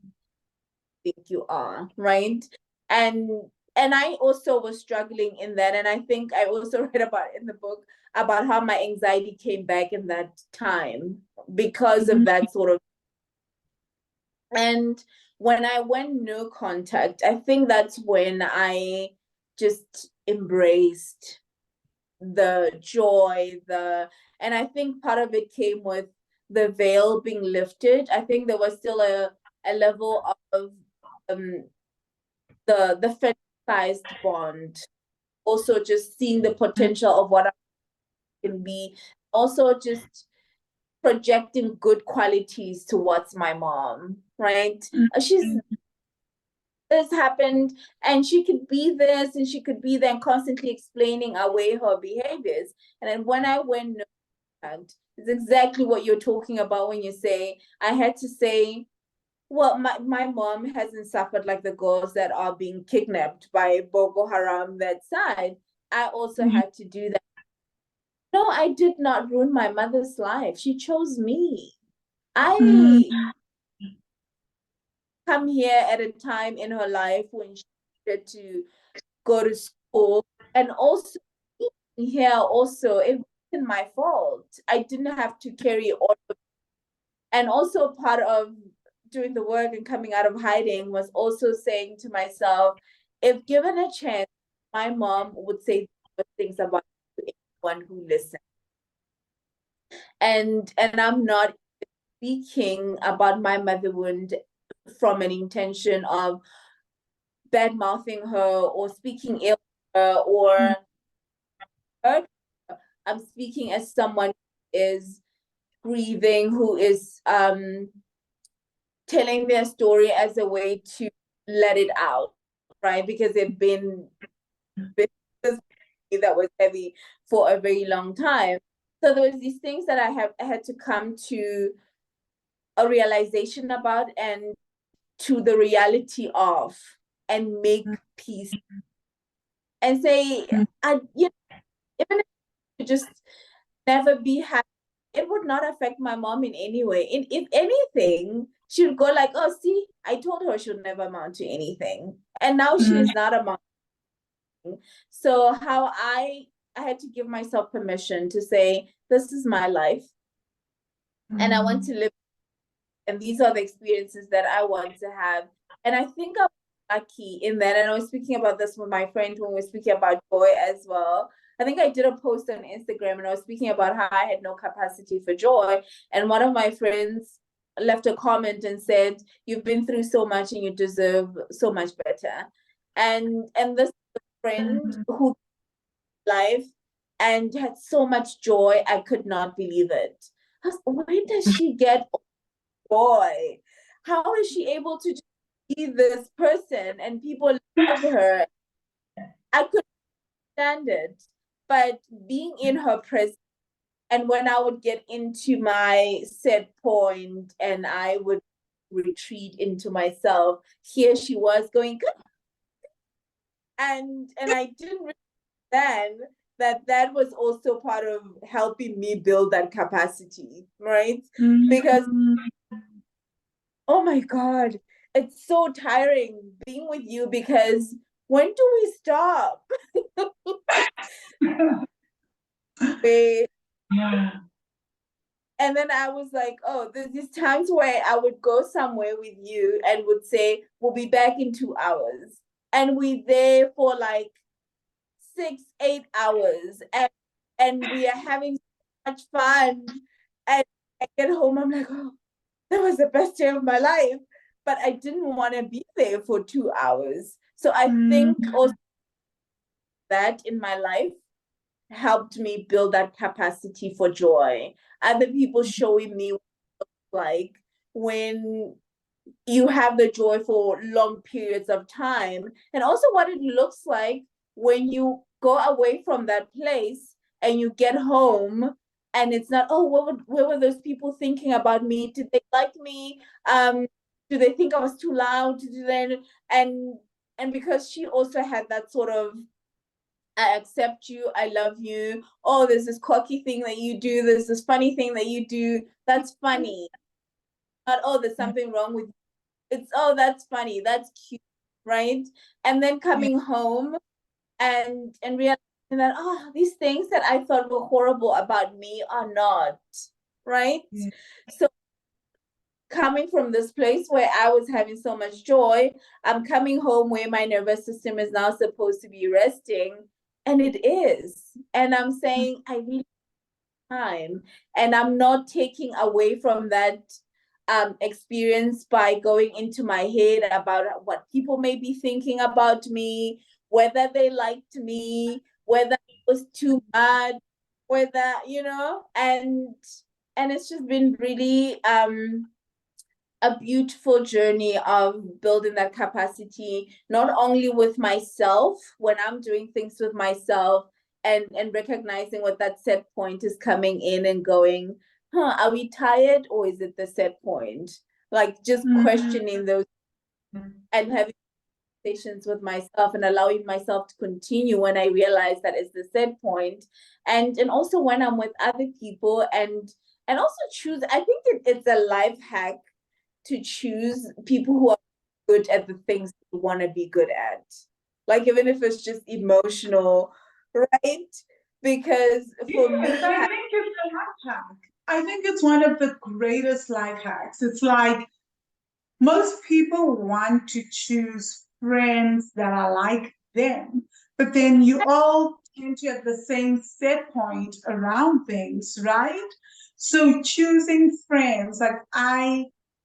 think you are, right? And and I also was struggling in that. And I think I also read about in the book about how my anxiety came back in that time because of that sort of And when I went no contact, I think that's when I just embraced the joy, and I think part of it came with the veil being lifted. I think there was still a level of the fantasized bond. Also just seeing the potential of what I can be. Also just projecting good qualities towards my mom, right? She's this happened and she could be this and she could be there, and constantly explaining away her behaviors. And then when I went no contact, it's exactly what you're talking about when you say I had to say, well, my mom hasn't suffered like the girls that are being kidnapped by Boko Haram that side. I also had to do that. No, I did not ruin my mother's life. She chose me. I come here at a time in her life when she needed to go to school, and also here also it wasn't my fault. I didn't have to carry all of it. And also part of doing the work and coming out of hiding was also saying to myself, if given a chance, my mom would say things about anyone who listens. And I'm not speaking about my mother wound from an intention of bad mouthing her or speaking ill her or hurt. I'm speaking as someone who is grieving, who is telling their story as a way to let it out, right? Because they've been that was heavy for a very long time. So there was these things that I had to come to a realization about and to the reality of, and make peace and say, you know, even if you just never be happy, it would not affect my mom in any way. If anything, she would go like, oh, see, I told her she would never amount to anything. And now she is not amounting. So how I had to give myself permission to say, this is my life. And I want to live, and these are the experiences that I want to have. And I think I'm lucky in that, and I was speaking about this with my friend when we were speaking about joy as well. I think I did a post on Instagram and I was speaking about how I had no capacity for joy. And one of my friends left a comment and said, you've been through so much and you deserve so much better. And this friend who life and had so much joy, I could not believe it. Where does she get joy? How is she able to just be this person and people love her? I couldn't stand it. But being in her presence, and when I would get into my set point and I would retreat into myself, here she was going, good. And I didn't then that was also part of helping me build that capacity, right? Because oh my God, it's so tiring being with you, because when do we stop? Yeah. And then I was like, oh, there's these times where I would go somewhere with you and would say, we'll be back in 2 hours. And we there for like 6, 8 hours. And we are having so much fun. And I get home, I'm like, oh, that was the best day of my life. But I didn't want to be there for 2 hours. So I think also that in my life helped me build that capacity for joy. Other people showing me what it looks like when you have the joy for long periods of time, and also what it looks like when you go away from that place and you get home and it's not, oh, what were those people thinking about me? Did they like me? Do they think I was too loud? And because she also had that sort of, I accept you, I love you. Oh, there's this quirky thing that you do, there's this funny thing that you do. That's funny. Not, oh, there's something wrong with you. It's, oh, that's funny, that's cute, right? And then coming home and realizing that, oh, these things that I thought were horrible about me are not, right? So coming from this place where I was having so much joy, I'm coming home where my nervous system is now supposed to be resting, and it is. And I'm saying, I really time, and I'm not taking away from that experience by going into my head about what people may be thinking about me, whether they liked me, whether it was too much, whether, and it's just been really a beautiful journey of building that capacity, not only with myself when I'm doing things with myself, and recognizing what that set point is coming in and going, are we tired, or is it the set point? Like, just questioning those and having conversations with myself and allowing myself to continue when I realize that it's the set point. And also when I'm with other people, and also choose, I think it's a life hack to choose people who are good at the things you want to be good at. Like, even if it's just emotional, right? Because for me, I think it's a life hack. I think it's one of the greatest life hacks. It's like most people want to choose friends that are like them, but then you all tend to have the same set point around things, right? So choosing friends, like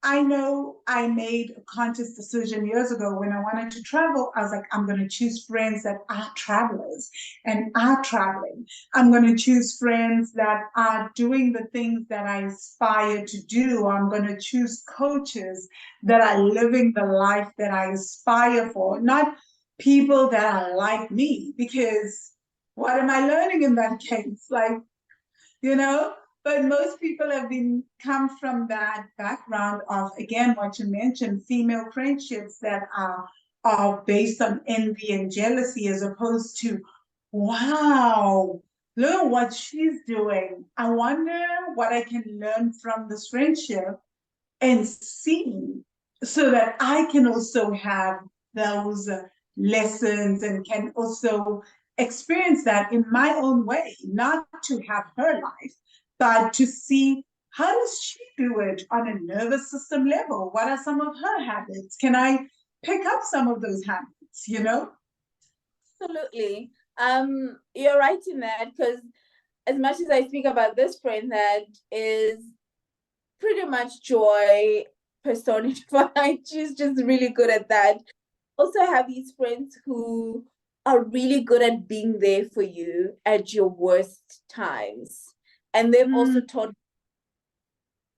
I know I made a conscious decision years ago when I wanted to travel. I was like, I'm going to choose friends that are travelers and are traveling. I'm going to choose friends that are doing the things that I aspire to do. I'm going to choose coaches that are living the life that I aspire for, not people that are like me, because what am I learning in that case? Like, you know, but most people have been come from that background of, again, what you mentioned, female friendships that are based on envy and jealousy, as opposed to, wow, look at what she's doing. I wonder what I can learn from this friendship and see, so that I can also have those lessons and can also experience that in my own way, not to have her life, but to see, how does she do it on a nervous system level? What are some of her habits? Can I pick up some of those habits, you know? Absolutely. You're right in that, because as much as I speak about this friend that is pretty much joy personified, she's just really good at that. Also have these friends who are really good at being there for you at your worst times. And they've also taught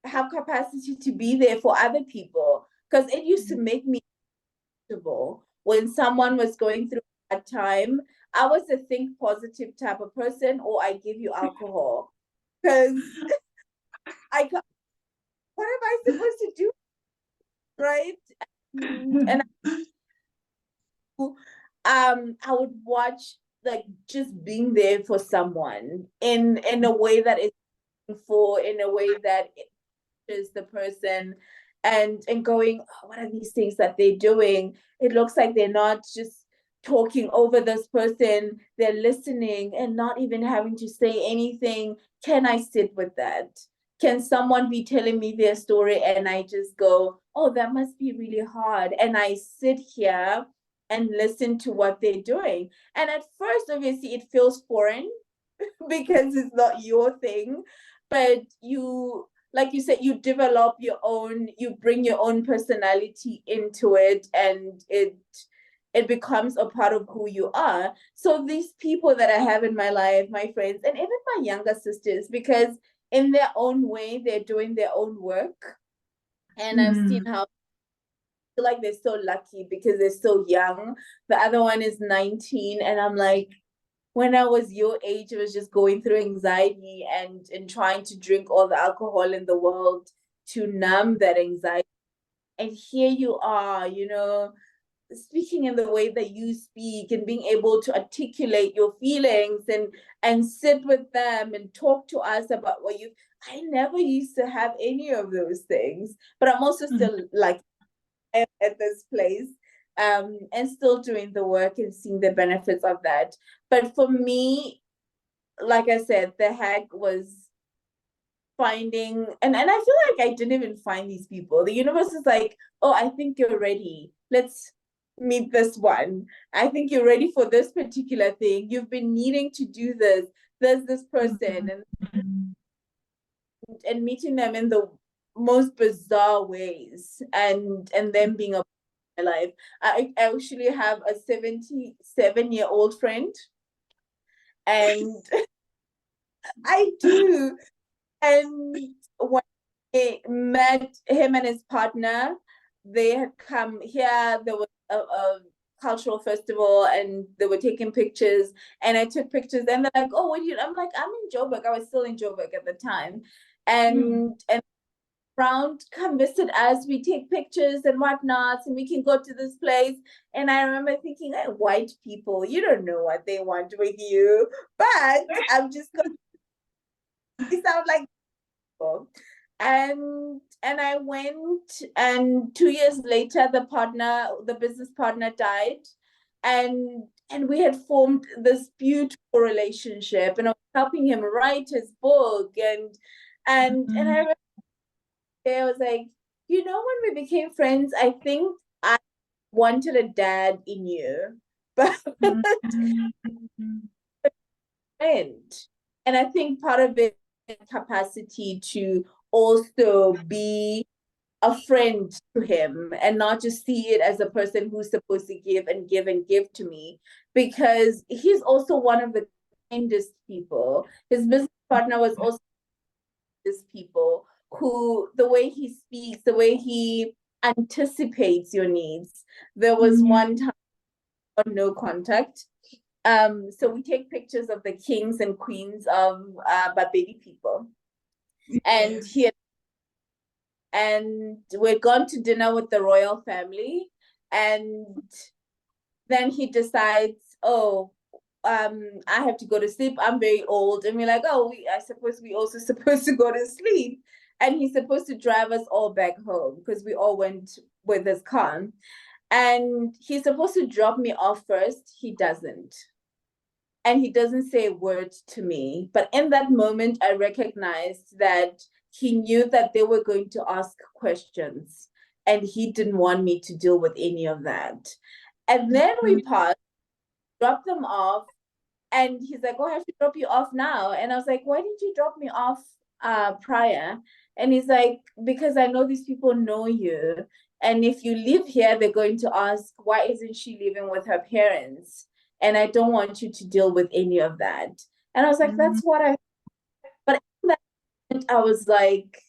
have capacity to be there for other people. Because it used to make me comfortable when someone was going through a bad time. I was a think positive type of person, or I give you alcohol. Because what am I supposed to do? Right? And I would watch, like, just being there for someone in a way that is in a way that is the person, and going, oh, what are these things that they're doing? It looks like they're not just talking over this person, they're listening and not even having to say anything. Can I sit with that? Can someone be telling me their story and I just go, oh, that must be really hard, and I sit here and listen to what they're doing? And at first, obviously, it feels foreign because it's not your thing, but you, like you said, you develop your own, you bring your own personality into it, and it becomes a part of who you are. So these people that I have in my life, my friends, and even my younger sisters, because in their own way they're doing their own work, and I've seen how, I feel like they're so lucky because they're so young. The other one is 19, and I'm like, when I was your age, I was just going through anxiety and trying to drink all the alcohol in the world to numb that anxiety. And here you are, speaking in the way that you speak and being able to articulate your feelings and sit with them and talk to us about what you. I never used to have any of those things, but I'm also still like at this place, and still doing the work and seeing the benefits of that. But for me, like I said, the hack was finding, and I feel like I didn't even find these people. The universe is like, oh, I think you're ready. Let's meet this one. I think you're ready for this particular thing. You've been needing to do this. There's this person, and meeting them in the most bizarre ways, and them being a my life. I actually have a 77-year-old friend, and I do. And when I met him and his partner, they had come here. There was a cultural festival, and they were taking pictures. And I took pictures, and they're like, "Oh, what do you?" I'm like, "I'm in Joburg." I was still in Joburg at the time, and around, come visit us. We take pictures and whatnot, and we can go to this place. And I remember thinking, hey, white people, you don't know what they want with you, but I'm just going to sound like people. And I went, and 2 years later, the business partner died, and we had formed this beautiful relationship, and I was helping him write his book, and I was like, when we became friends, I think I wanted a dad in you, but friend. And I think part of it is capacity to also be a friend to him and not just see it as a person who's supposed to give and give and give to me, because he's also one of the kindest people. His business partner was also this people who, the way he speaks, the way he anticipates your needs. There was one time no contact. So we take pictures of the kings and queens of Babedi people. And we'd gone to dinner with the royal family, and then he decides, oh, I have to go to sleep. I'm very old. And we're like, oh, I suppose we also supposed to go to sleep. And he's supposed to drive us all back home because we all went with his car. And he's supposed to drop me off first. He doesn't. And he doesn't say a word to me. But in that moment, I recognized that he knew that they were going to ask questions, and he didn't want me to deal with any of that. And then we paused, dropped them off, and he's like, oh, I have to drop you off now. And I was like, why didn't you drop me off prior? And he's like, because I know these people know you. And if you live here, they're going to ask, why isn't she living with her parents? And I don't want you to deal with any of that. And I was like, that's what but in that moment, I was like,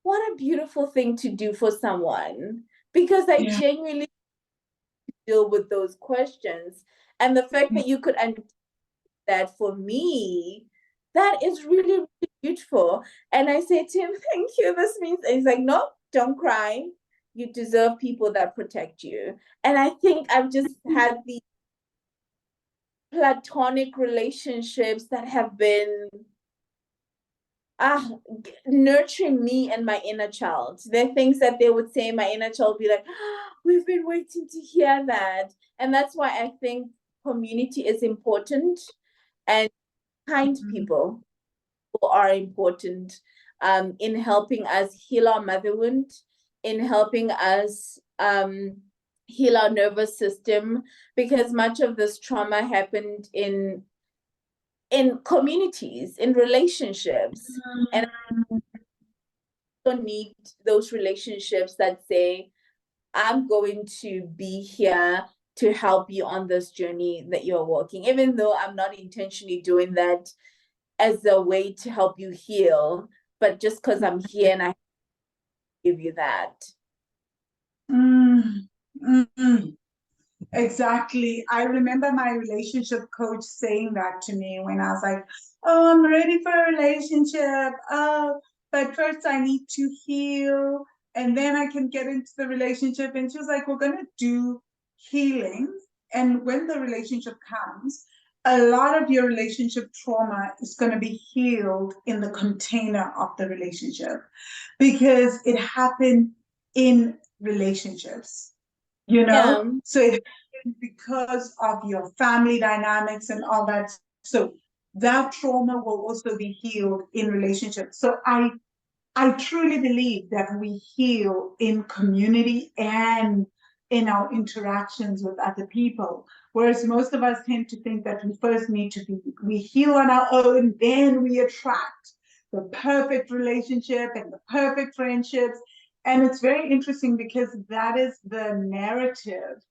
what a beautiful thing to do for someone. Because I genuinely deal with those questions. And the fact that you could that for me, that is really, really beautiful. And I say to him, thank you. This means, and he's like, no, don't cry. You deserve people that protect you. And I think I've just had these platonic relationships that have been nurturing me and my inner child. There are things that they would say, my inner child would be like, we've been waiting to hear that. And that's why I think community is important, and kind people who are important in helping us heal our mother wound, in helping us heal our nervous system, because much of this trauma happened in communities, in relationships. And I don't need those relationships that say, I'm going to be here to help you on this journey that you're walking, even though I'm not intentionally doing that as a way to help you heal, but just because I'm here and I give you that. Exactly. I remember my relationship coach saying that to me when I was like, oh, I'm ready for a relationship. Oh, but first I need to heal, and then I can get into the relationship. And she was like, we're going to do healing. And when the relationship comes, a lot of your relationship trauma is going to be healed in the container of the relationship, because it happened in relationships, so it because of your family dynamics and all that. So that trauma will also be healed in relationships. So I truly believe that we heal in community and in our interactions with other people. Whereas most of us tend to think that we first need to we heal on our own, then we attract the perfect relationship and the perfect friendships. And it's very interesting because that is the narrative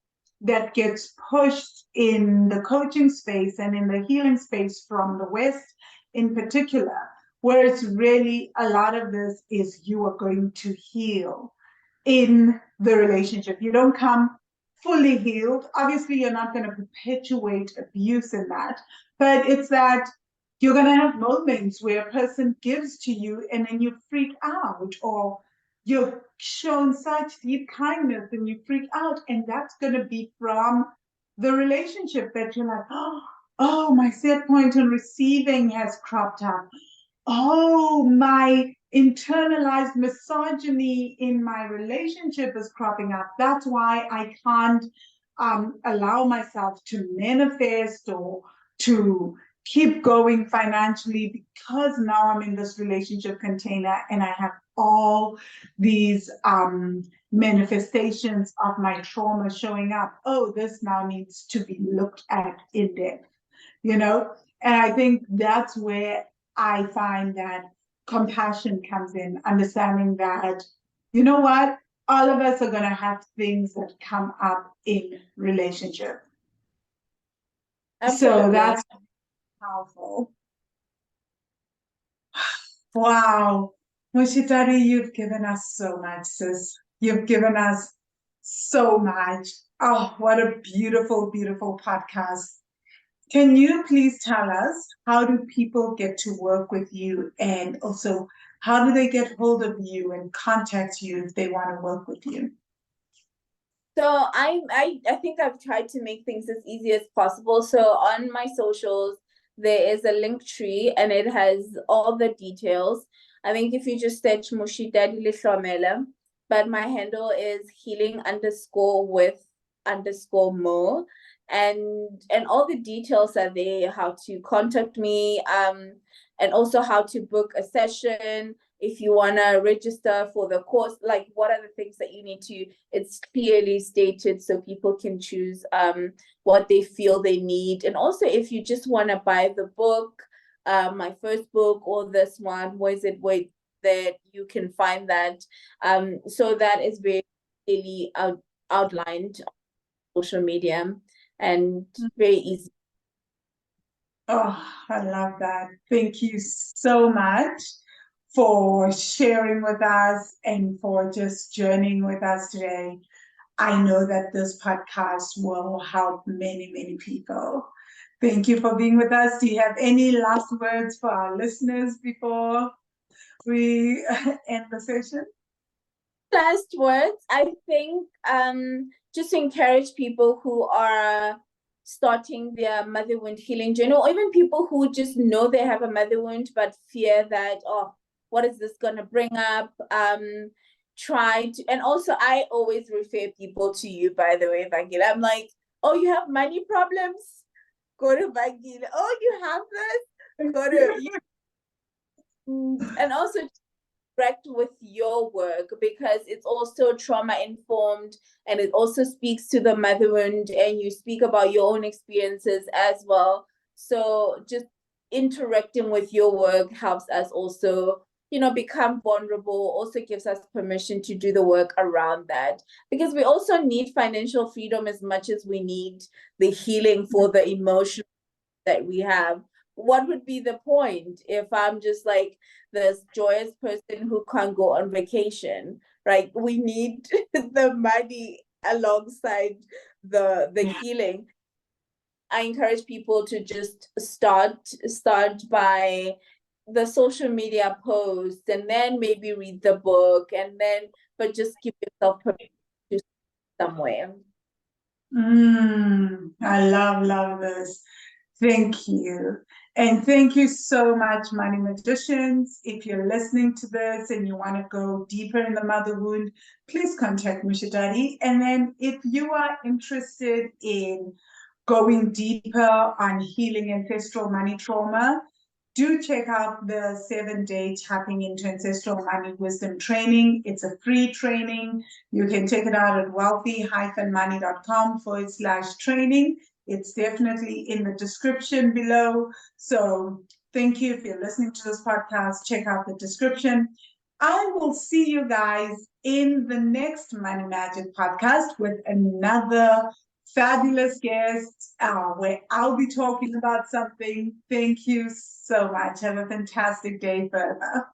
that gets pushed in the coaching space and in the healing space from the West in particular, where it's really a lot of this is you are going to heal in the relationship. You don't come fully healed. Obviously, you're not going to perpetuate abuse in that, but it's that you're going to have moments where a person gives to you and then you freak out, or you're shown such deep kindness and you freak out, and that's going to be from the relationship that you're like, oh, my set point on receiving has cropped up. Oh, my internalized misogyny in my relationship is cropping up. That's why I can't allow myself to manifest or to keep going financially, because now I'm in this relationship container and I have all these manifestations of my trauma showing up. Oh, this now needs to be looked at in depth, you know? And I think that's where I find that compassion comes in, understanding that, you know what, all of us are going to have things that come up in relationship. Absolutely. So that's powerful. Wow. Moshitadi, you've given us so much, sis. You've given us so much. Oh, what a beautiful, beautiful podcast. Can you please tell us, how do people get to work with you, and also how do they get hold of you and contact you if they want to work with you? So I think I've tried to make things as easy as possible. So on my socials, there is a link tree and it has all the details. I think if you just search Moshitadi Lehlomela, but my handle is healing_with_more. And all the details are there, how to contact me, and also how to book a session. If you want to register for the course, like what are the things that you need to, it's clearly stated so people can choose what they feel they need. And also if you just want to buy the book, my first book or this one, where is it, wait, that you can find that. So that is very clearly outlined on social media and very easy. Oh, I love that. Thank you so much for sharing with us and for just journeying with us today. I know that this podcast will help many, many people. Thank you for being with us. Do you have any last words for our listeners before we end the session? Last words, I think just to encourage people who are starting their mother wound healing journey, or even people who just know they have a mother wound but fear that, oh, what is this going to bring up? Try to, and also I always refer people to you, by the way, Vangile. I'm like, oh, you have money problems? Go to Vangile. Oh, you have this? Go to you. And also with your work, because it's also trauma informed and it also speaks to the mother wound, and you speak about your own experiences as well. So just interacting with your work helps us also, you know, become vulnerable, also gives us permission to do the work around that, because we also need financial freedom as much as we need the healing for the emotion that we have. What would be the point if I'm just like this joyous person who can't go on vacation, right? We need the money alongside the healing. I encourage people to just start by the social media posts, and then maybe read the book, and then but just give yourself permission to somewhere. I love this. Thank you. And thank you so much, Money Magicians. If you're listening to this and you want to go deeper in the mother wound, please contact Moshitadi. And then if you are interested in going deeper on healing ancestral money trauma, do check out the 7-day tapping into ancestral money wisdom training. It's a free training. You can check it out at wealthy-money.com/training. It's definitely in the description below. So thank you. If you're listening to this podcast, check out the description. I will see you guys in the next Money Magic podcast with another fabulous guest where I'll be talking about something. Thank you so much. Have a fantastic day further.